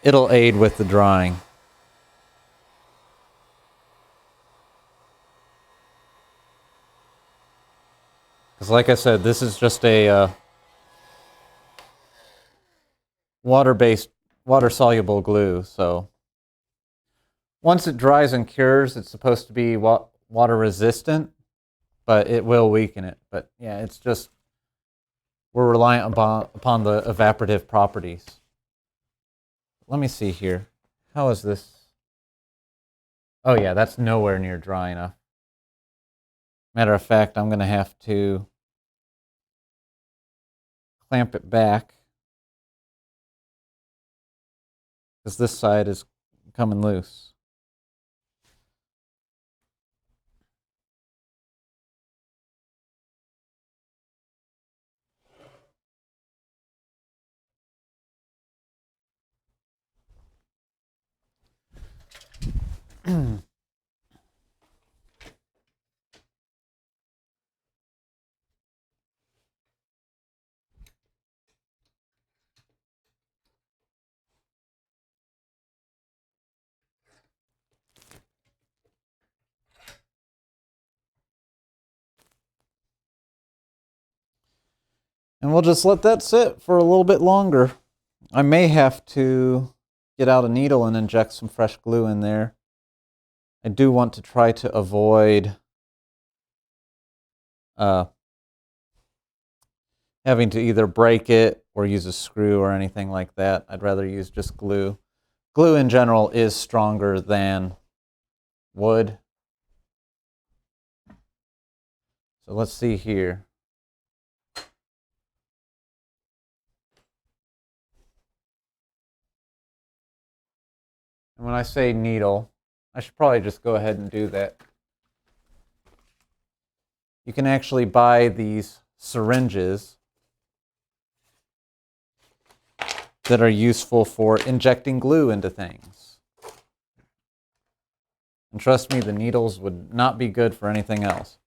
Speaker 1: it'll aid with the drying. Because like I said, this is just a water-based, water-soluble glue. So once it dries and cures, it's supposed to be water-resistant, but it will weaken it. But yeah, it's just, we're reliant upon the evaporative properties. Let me see here. How is this? Oh yeah, that's nowhere near dry enough. Matter of fact, I'm going to have to clamp it back because this side is coming loose. And we'll just let that sit for a little bit longer. I may have to get out a needle and inject some fresh glue in there. I do want to try to avoid having to either break it or use a screw or anything like that. I'd rather use just glue. Glue in general is stronger than wood. So let's see here. And when I say needle, I should probably just go ahead and do that. You can actually buy these syringes that are useful for injecting glue into things. And trust me, the needles would not be good for anything else.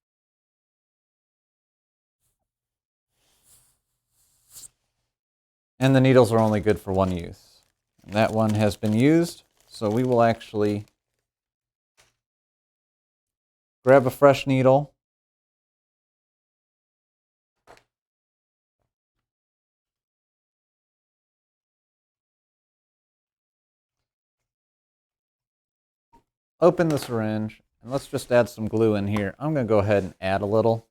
Speaker 1: And the needles are only good for one use. And that one has been used, so we will actually grab a fresh needle. Open the syringe, and let's just add some glue in here. I'm going to go ahead and add a little.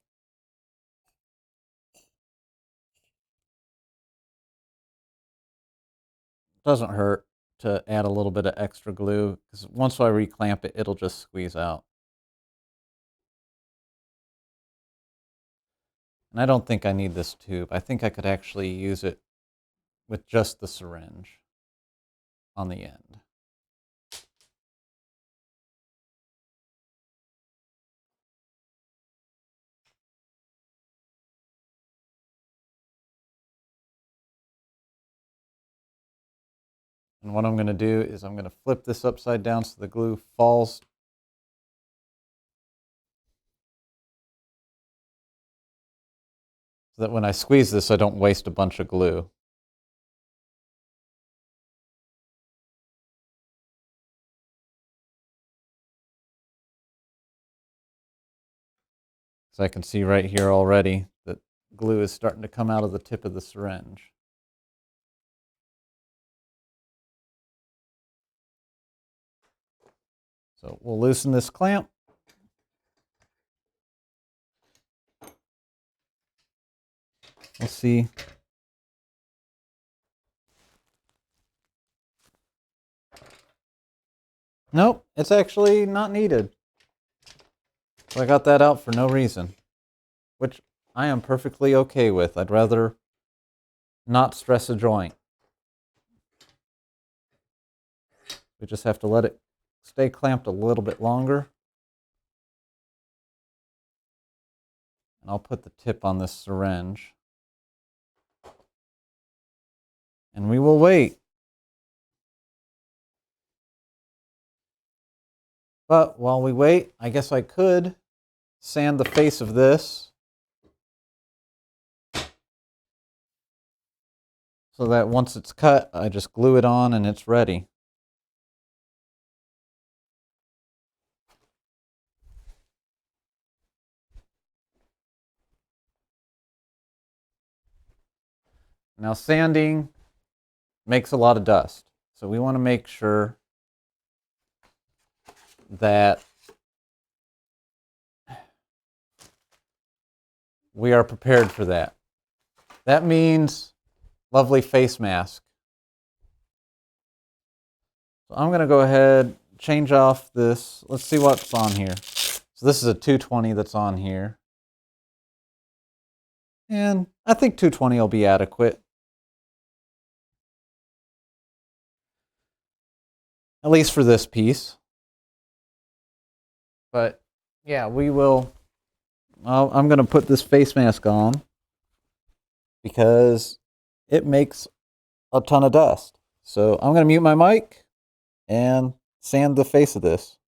Speaker 1: Doesn't hurt to add a little bit of extra glue, because once I reclamp it, it'll just squeeze out. And I don't think I need this tube. I think I could actually use it with just the syringe on the end. And what I'm going to do is I'm going to flip this upside down so the glue falls. So that when I squeeze this, I don't waste a bunch of glue. So I can see right here already that glue is starting to come out of the tip of the syringe. So we'll loosen this clamp. Let's see. Nope, it's actually not needed. So I got that out for no reason, which I am perfectly okay with. I'd rather not stress a joint. We just have to let it stay clamped a little bit longer. And I'll put the tip on this syringe. And we will wait. But while we wait, I guess I could sand the face of this so that once it's cut, I just glue it on and it's ready. Now sanding makes a lot of dust, so we want to make sure that we are prepared for that. That means lovely face mask. So I'm going to go ahead, change off this. Let's see what's on here. So this is a 220 that's on here. And I think 220 will be adequate. At least for this piece. But yeah, we will. I'm going to put this face mask on because it makes a ton of dust. So I'm going to mute my mic and sand the face of this.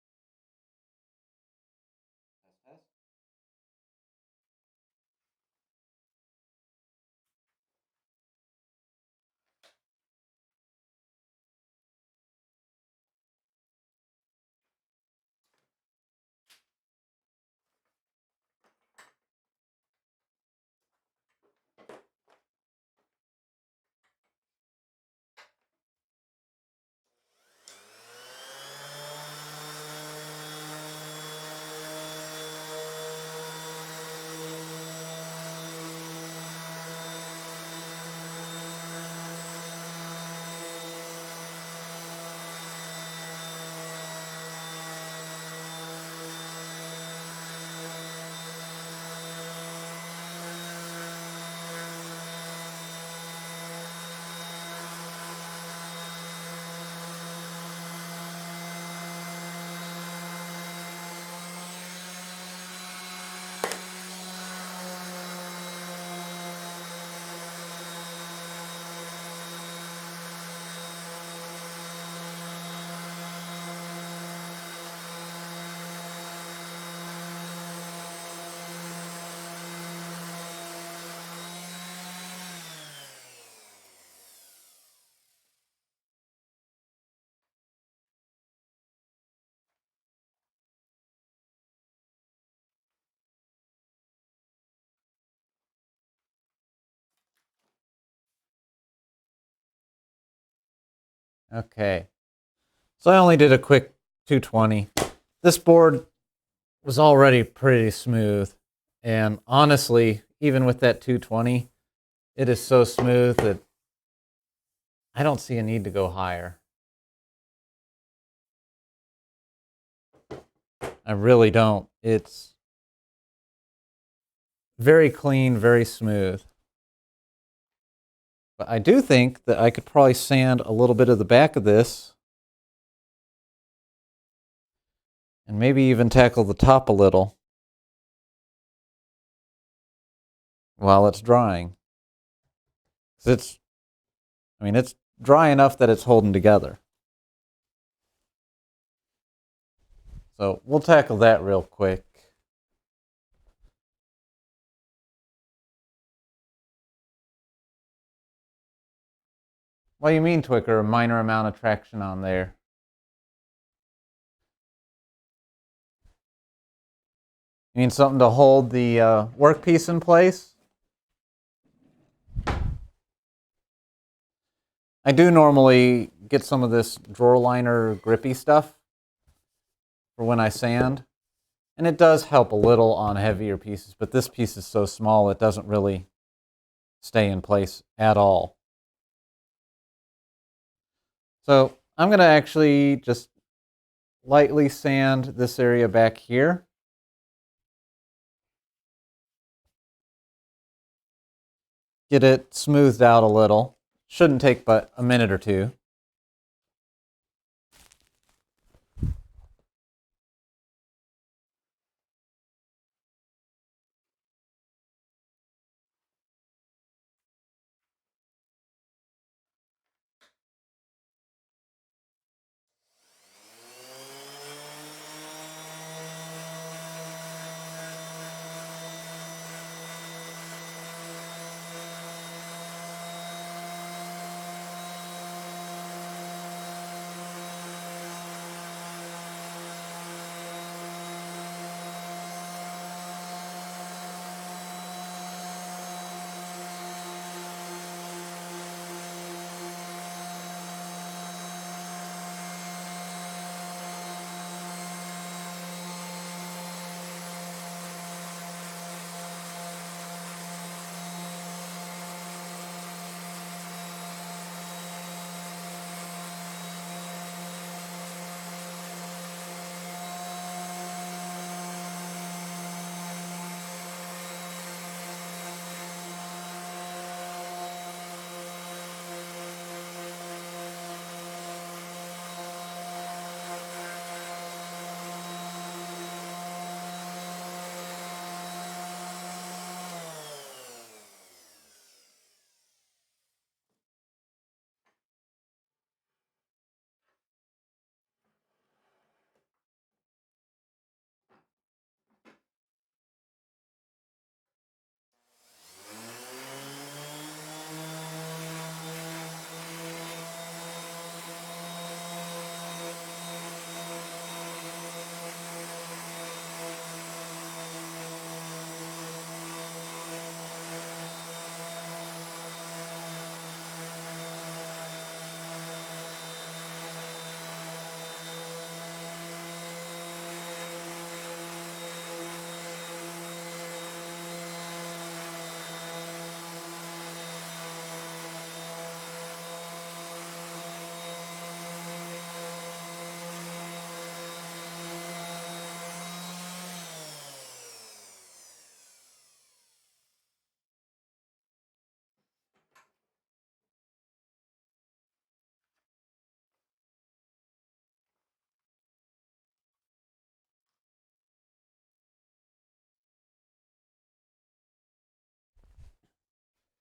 Speaker 1: Okay. So I only did a quick 220. This board was already pretty smooth. And honestly, even with that 220, it is so smooth that I don't see a need to go higher. I really don't. It's very clean, very smooth. But I do think that I could probably sand a little bit of the back of this and maybe even tackle the top a little while it's drying. 'Cause it's dry enough that it's holding together. So we'll tackle that real quick. What do you mean, Twicker? A minor amount of traction on there. You mean something to hold the workpiece in place? I do normally get some of this drawer liner grippy stuff for when I sand. And it does help a little on heavier pieces, but this piece is so small it doesn't really stay in place at all. So I'm going to actually just lightly sand this area back here. Get it smoothed out a little. Shouldn't take but a minute or two.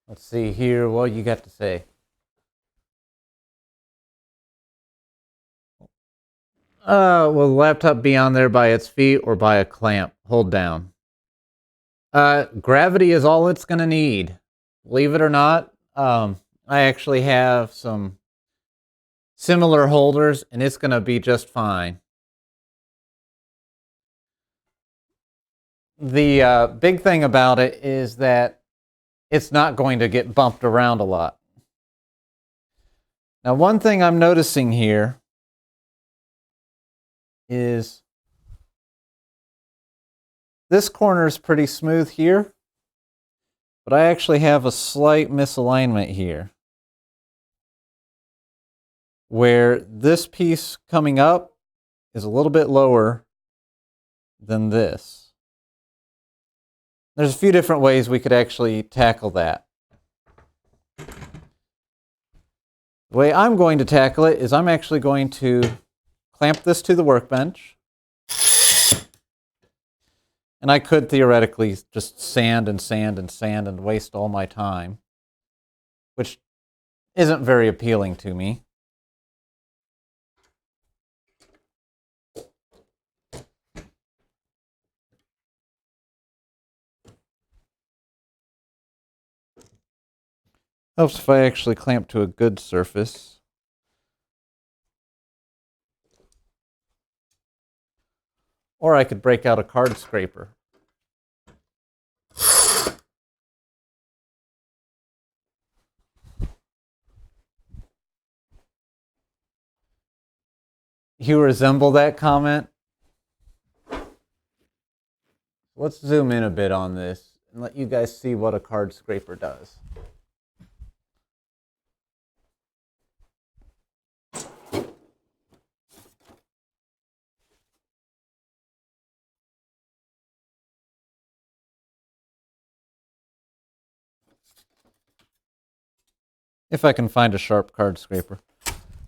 Speaker 1: Let's see here. What you got to say? Will the laptop be on there by its feet or by a clamp? Hold down. Gravity is all it's going to need. Believe it or not, I actually have some similar holders, and it's going to be just fine. The big thing about it is that it's not going to get bumped around a lot. Now, one thing I'm noticing here is this corner is pretty smooth here, but I actually have a slight misalignment here, where this piece coming up is a little bit lower than this. There's a few different ways we could actually tackle that. The way I'm going to tackle it is I'm actually going to clamp this to the workbench. And I could theoretically just sand and sand and sand and waste all my time, which isn't very appealing to me. Helps if I actually clamp to a good surface. Or I could break out a card scraper. You resemble that comment? Let's zoom in a bit on this and let you guys see what a card scraper does. If I can find a sharp card scraper.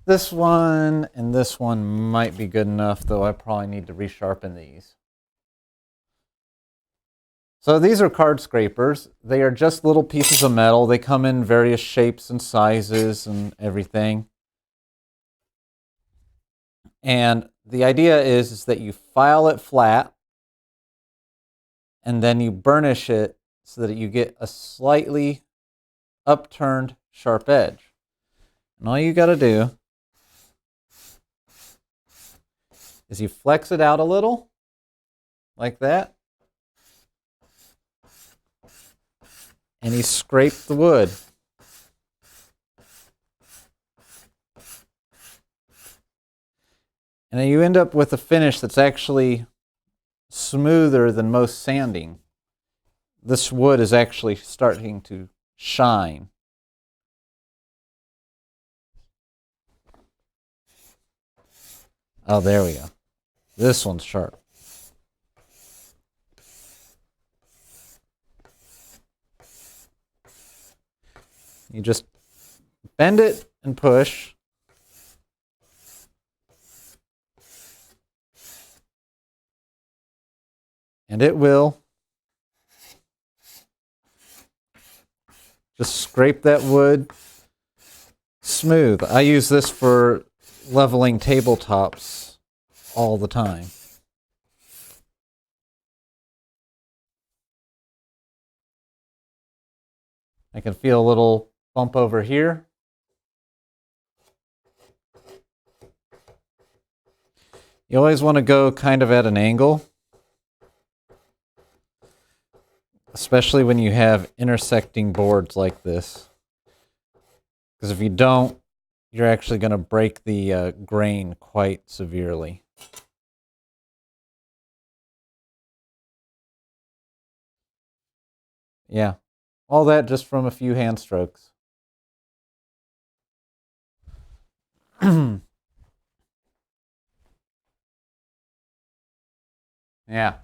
Speaker 1: This one and this one might be good enough, though I probably need to resharpen these. So these are card scrapers. They are just little pieces of metal. They come in various shapes and sizes and everything. And the idea is that you file it flat and then you burnish it so that you get a slightly upturned sharp edge. And all you got to do is you flex it out a little, like that, and you scrape the wood. And then you end up with a finish that's actually smoother than most sanding. This wood is actually starting to shine. Oh, there we go. This one's sharp. You just bend it and push. And it will just scrape that wood smooth. I use this for leveling tabletops all the time. I can feel a little bump over here. You always want to go kind of at an angle, especially when you have intersecting boards like this. Because if you don't, you're actually going to break the grain quite severely. Yeah, all that just from a few hand strokes. Yeah.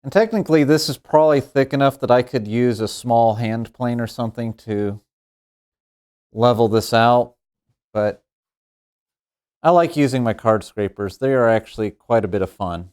Speaker 1: And technically, this is probably thick enough that I could use a small hand plane or something to level this out, but I like using my card scrapers. They are actually quite a bit of fun.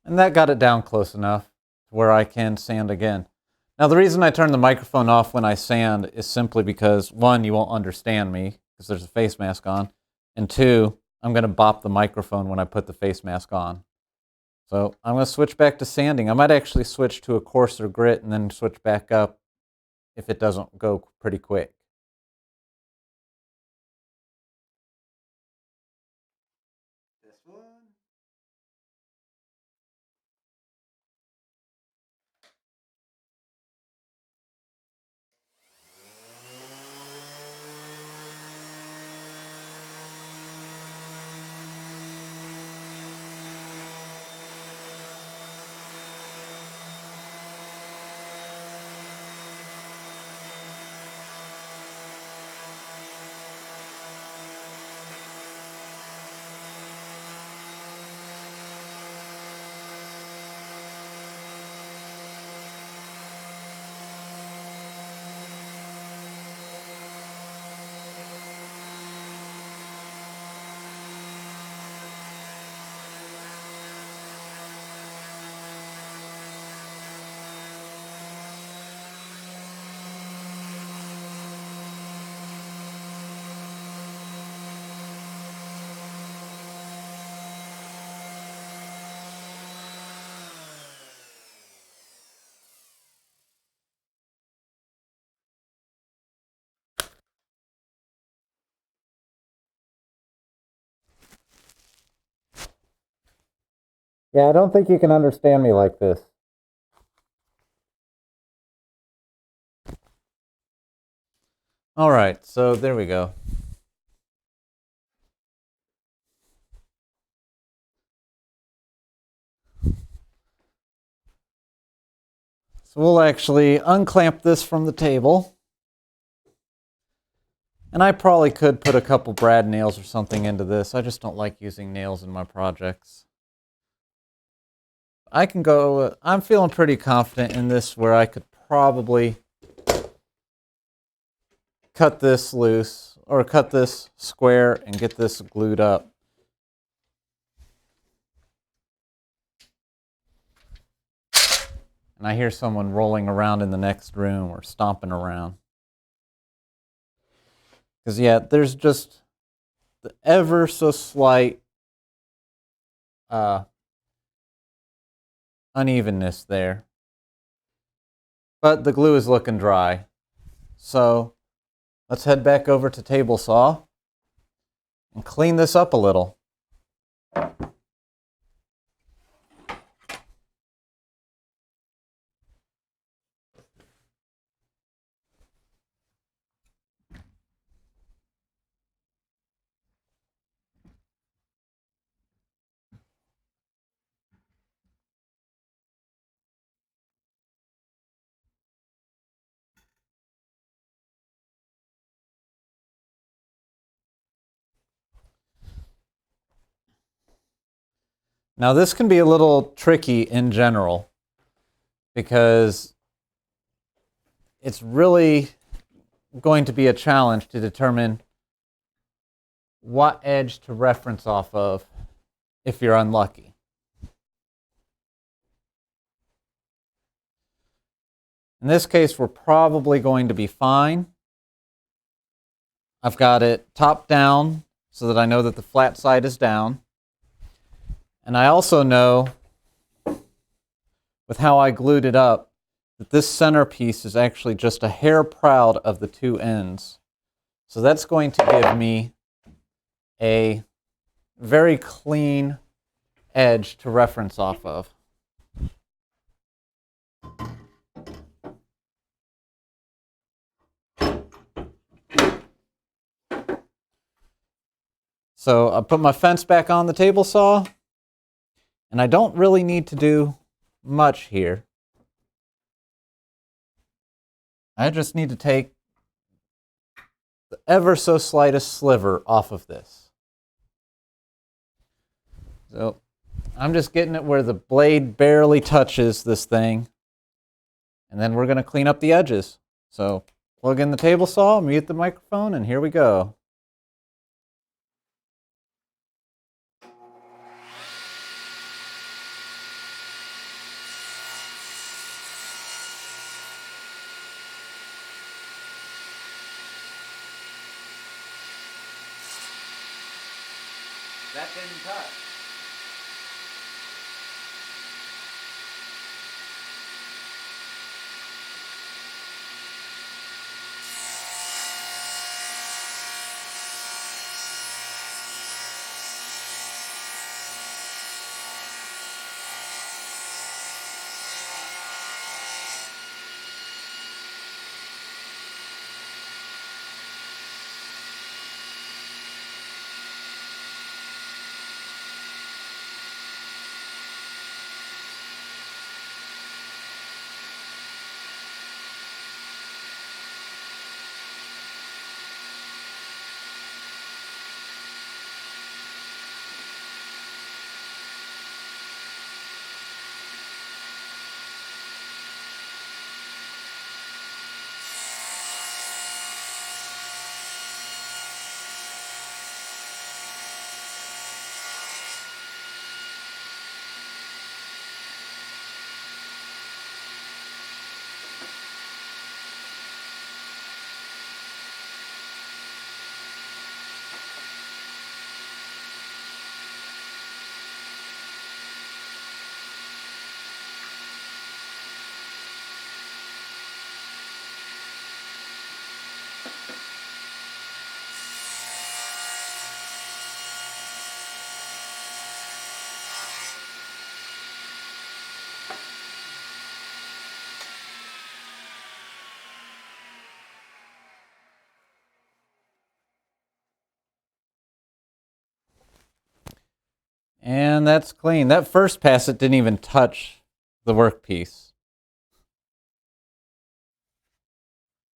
Speaker 1: And that got it down close enough where I can sand again. Now, the reason I turn the microphone off when I sand is simply because, one, you won't understand me because there's a face mask on, and two, I'm going to bop the microphone when I put the face mask on. So I'm going to switch back to sanding. I might actually switch to a coarser grit and then switch back up if it doesn't go pretty quick. This one. Yeah, I don't think you can understand me like this. All right, so there we go. So we'll actually unclamp this from the table. And I probably could put a couple brad nails or something into this. I just don't like using nails in my projects. I can go, I'm feeling pretty confident in this where I could probably cut this loose or cut this square and get this glued up. And I hear someone rolling around in the next room or stomping around. Because, yeah, there's just the ever so slight unevenness there. But the glue is looking dry. So let's head back over to table saw and clean this up a little. Now this can be a little tricky in general because it's really going to be a challenge to determine what edge to reference off of if you're unlucky. In this case, we're probably going to be fine. I've got it top down so that I know that the flat side is down. And I also know, with how I glued it up, that this centerpiece is actually just a hair proud of the two ends. So that's going to give me a very clean edge to reference off of. So I put my fence back on the table saw, and I don't really need to do much here. I just need to take the ever so slightest sliver off of this. So I'm just getting it where the blade barely touches this thing, and then we're going to clean up the edges. So plug in the table saw, mute the microphone, and here we go. That didn't touch. And that's clean. That first pass, it didn't even touch the workpiece.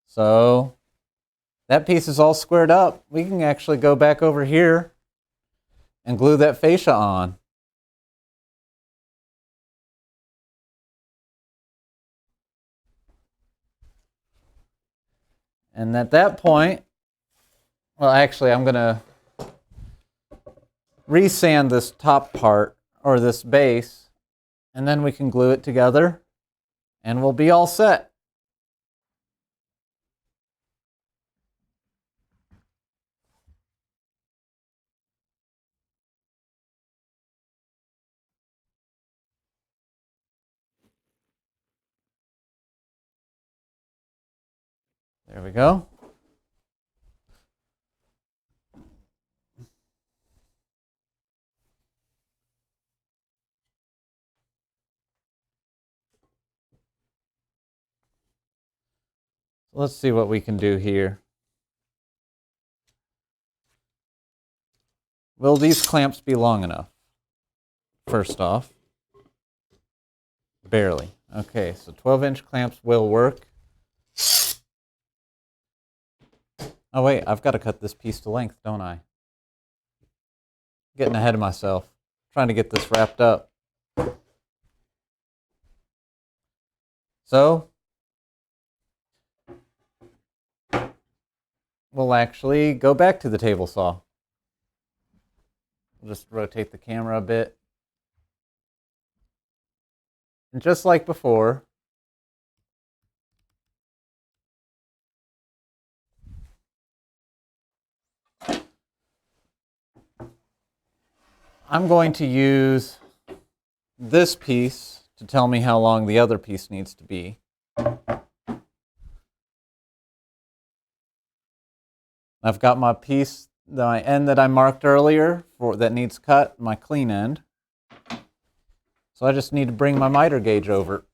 Speaker 1: So that piece is all squared up. We can actually go back over here and glue that fascia on. And at that point, well, actually, I'm going to resand this top part, or this base, and then we can glue it together, and we'll be all set. There we go. Let's see what we can do here. Will these clamps be long enough? First off, barely. Okay, so 12-inch clamps will work. Oh wait, I've got to cut this piece to length, don't I? Getting ahead of myself. Trying to get this wrapped up. So, we'll actually go back to the table saw. We'll just rotate the camera a bit. And just like before, I'm going to use this piece to tell me how long the other piece needs to be. I've got my piece, my end that I marked earlier that needs cut, my clean end. So I just need to bring my miter gauge over.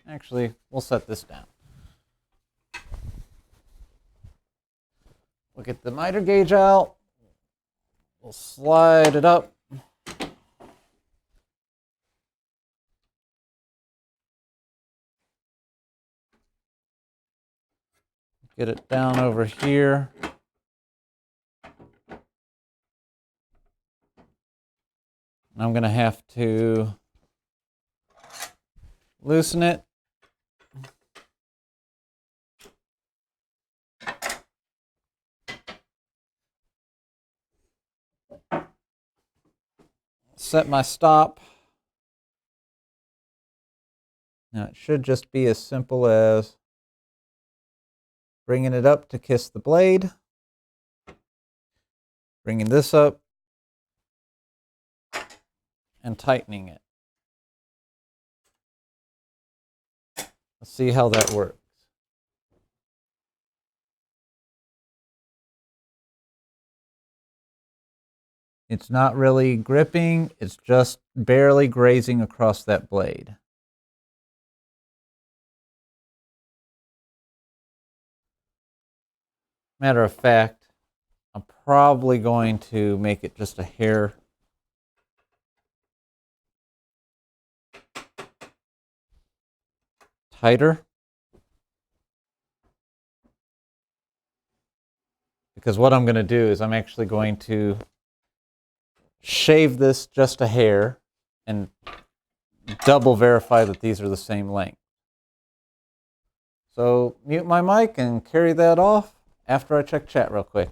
Speaker 1: Actually, we'll set this down. We'll get the miter gauge out. We'll slide it up. Get it down over here. I'm going to have to loosen it. Set my stop. Now it should just be as simple as bringing it up to kiss the blade, bringing this up, and tightening it. Let's see how that works. It's not really gripping, it's just barely grazing across that blade. Matter of fact, I'm probably going to make it just a hair tighter. Because what I'm going to do is I'm actually going to shave this just a hair and double verify that these are the same length. So mute my mic and carry that off after I check chat real quick.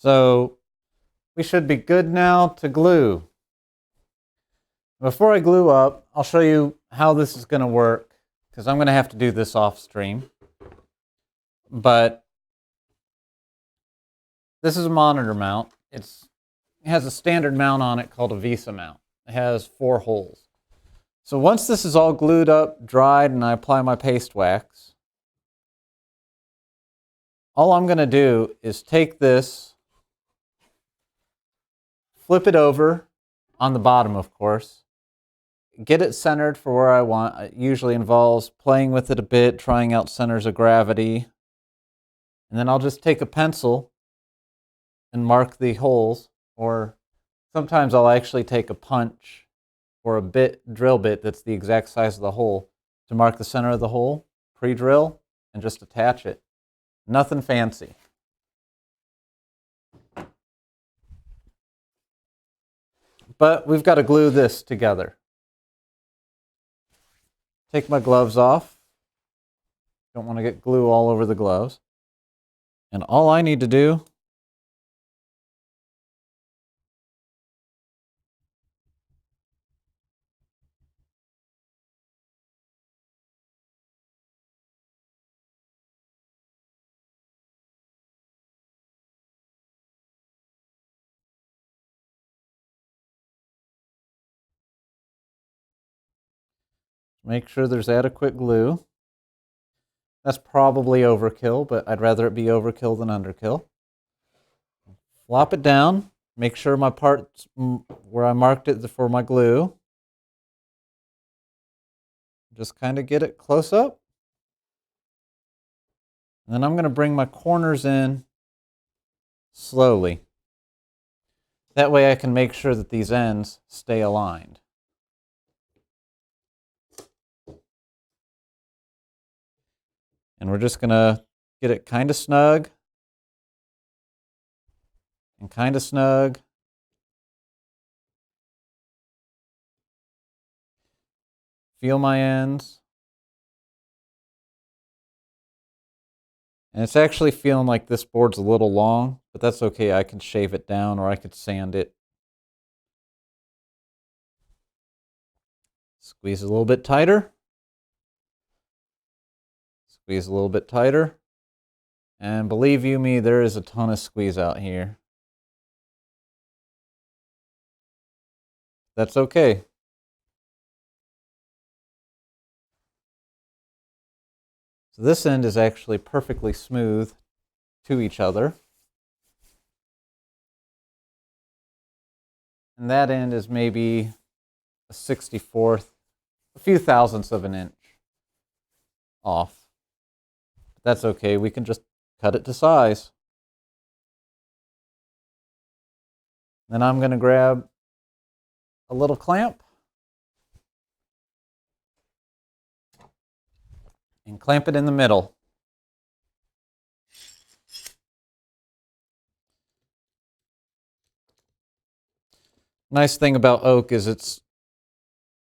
Speaker 1: So we should be good now to glue. Before I glue up, I'll show you how this is going to work, because I'm going to have to do this off stream. But this is a monitor mount. It has a standard mount on it called a VESA mount. It has 4 holes. So once this is all glued up, dried, and I apply my paste wax, all I'm going to do is take this, flip it over on the bottom, of course, get it centered for where I want. It usually involves playing with it a bit, trying out centers of gravity. And then I'll just take a pencil and mark the holes, or sometimes I'll actually take a punch or a drill bit that's the exact size of the hole to mark the center of the hole, pre-drill, and just attach it. Nothing fancy. But we've got to glue this together. Take my gloves off. Don't want to get glue all over the gloves. And all I need to do make sure there's adequate glue. That's probably overkill, but I'd rather it be overkill than underkill. Flop it down. Make sure my parts where I marked it for my glue. Just kind of get it close up. And then I'm going to bring my corners in slowly. That way I can make sure that these ends stay aligned. And we're just going to get it kind of snug and kind of snug. Feel my ends. And it's actually feeling like this board's a little long, but that's okay. I can shave it down or I could sand it. Squeeze a little bit tighter. Squeeze a little bit tighter. And believe you me, there is a ton of squeeze out here. That's okay. So this end is actually perfectly smooth to each other. And that end is maybe a 64th, a few thousandths of an inch off. But that's okay, we can just cut it to size. Then I'm going to grab a little clamp and clamp it in the middle. Nice thing about oak is it's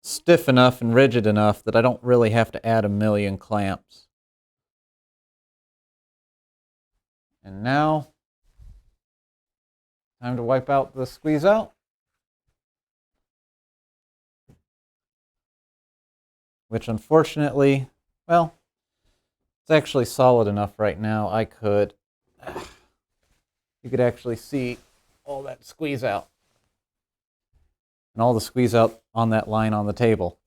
Speaker 1: stiff enough and rigid enough that I don't really have to add a million clamps. And now, time to wipe out the squeeze out. Which unfortunately, well, it's actually solid enough right now. You could actually see all that squeeze out. And all the squeeze out on that line on the table.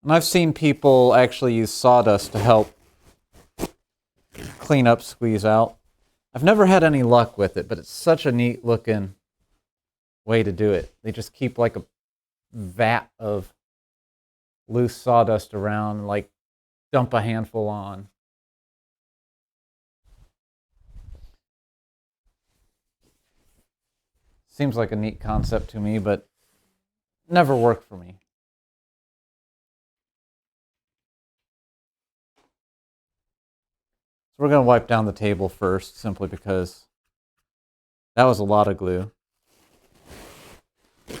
Speaker 1: And I've seen people actually use sawdust to help clean up squeeze out. I've never had any luck with it, but it's such a neat looking way to do it. They just keep like a vat of loose sawdust around, like dump a handful on. Seems like a neat concept to me, but never worked for me. So we're going to wipe down the table first, simply because that was a lot of glue. And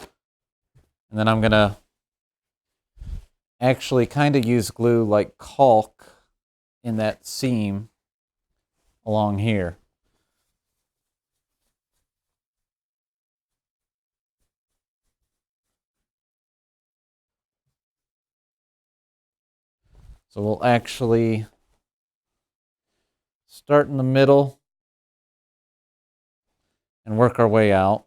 Speaker 1: then I'm going to actually kind of use glue like caulk in that seam along here. So we'll actually start in the middle and work our way out.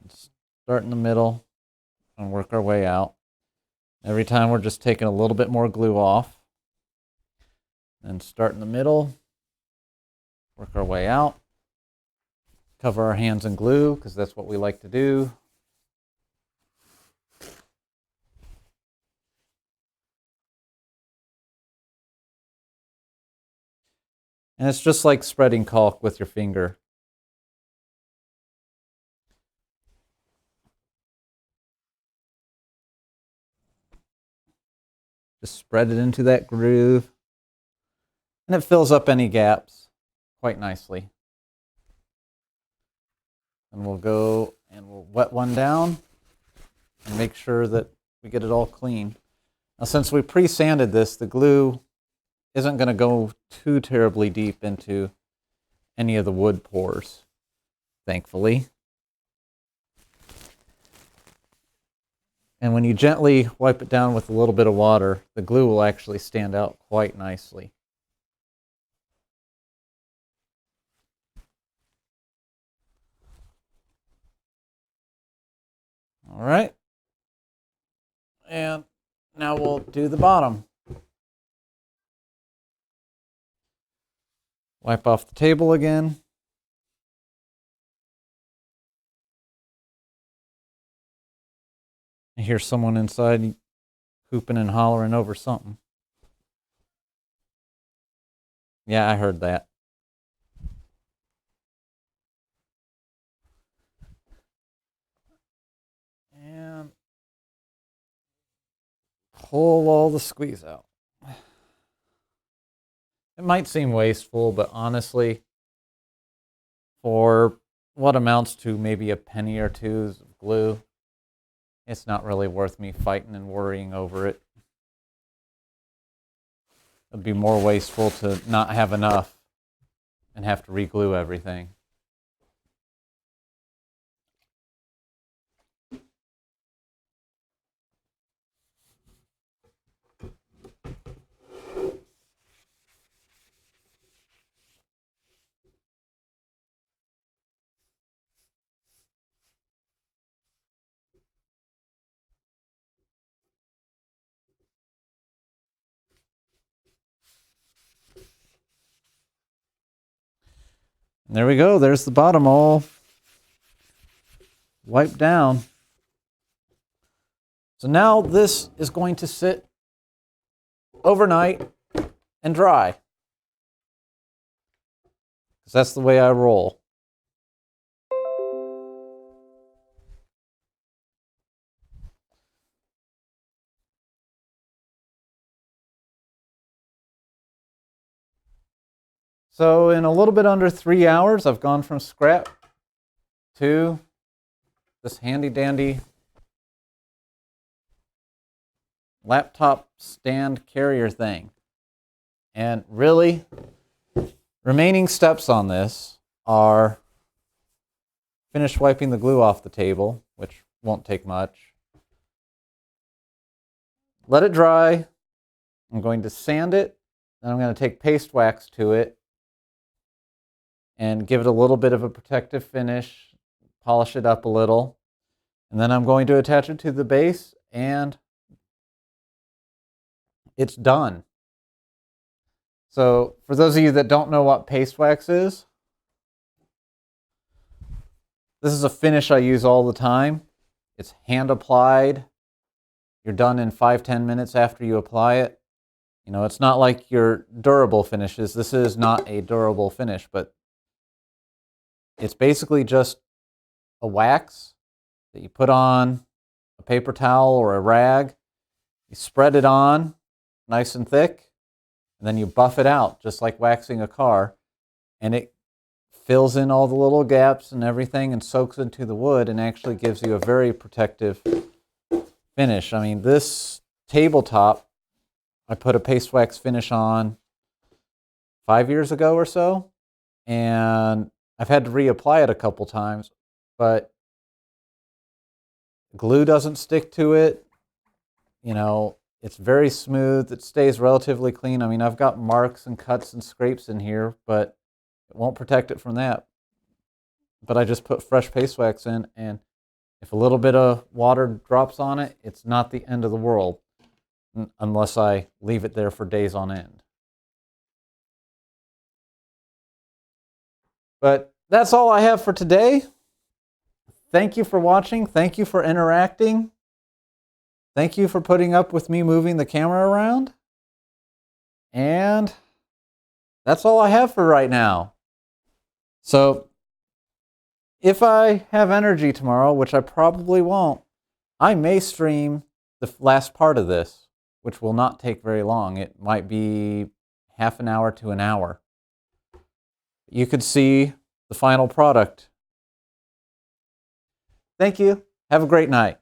Speaker 1: Start in the middle and work our way out. Every time we're just taking a little bit more glue off. And start in the middle, work our way out. Cover our hands in glue because that's what we like to do. And it's just like spreading caulk with your finger. Just spread it into that groove. And it fills up any gaps quite nicely. And we'll go and we'll wet one down and make sure that we get it all clean. Now, since we pre-sanded this, the glue isn't going to go too terribly deep into any of the wood pores, thankfully. And when you gently wipe it down with a little bit of water, the glue will actually stand out quite nicely. All right. And now we'll do the bottom. Wipe off the table again. I hear someone inside hooping and hollering over something. Yeah, I heard that. And pull all the squeeze out. It might seem wasteful, but honestly, for what amounts to maybe a penny or two of glue, it's not really worth me fighting and worrying over it. It'd be more wasteful to not have enough and have to re-glue everything. And there we go. There's the bottom all wiped down. So now this is going to sit overnight and dry. Because that's the way I roll. So in a little bit under 3 hours, I've gone from scrap to this handy dandy laptop stand carrier thing. And really, remaining steps on this are finish wiping the glue off the table, which won't take much. Let it dry. I'm going to sand it, then I'm going to take paste wax to it and give it a little bit of a protective finish, polish it up a little, and then I'm going to attach it to the base, and it's done. So for those of you that don't know what paste wax is, this is a finish I use all the time. It's hand applied. You're done in 5-10 minutes after you apply it. You know, it's not like your durable finishes. This is not a durable finish, but it's basically just a wax that you put on a paper towel or a rag. You spread it on nice and thick, and then you buff it out just like waxing a car, and it fills in all the little gaps and everything and soaks into the wood and actually gives you a very protective finish. I mean, this tabletop, I put a paste wax finish on 5 years ago or so, and I've had to reapply it a couple times, but glue doesn't stick to it. You know, it's very smooth. It stays relatively clean. I mean, I've got marks and cuts and scrapes in here, but it won't protect it from that. But I just put fresh paste wax in, and if a little bit of water drops on it, it's not the end of the world unless I leave it there for days on end. But that's all I have for today. Thank you for watching. Thank you for interacting. Thank you for putting up with me moving the camera around. And that's all I have for right now. So if I have energy tomorrow, which I probably won't, I may stream the last part of this, which will not take very long. It might be half an hour to an hour. You could see the final product. Thank you. Have a great night.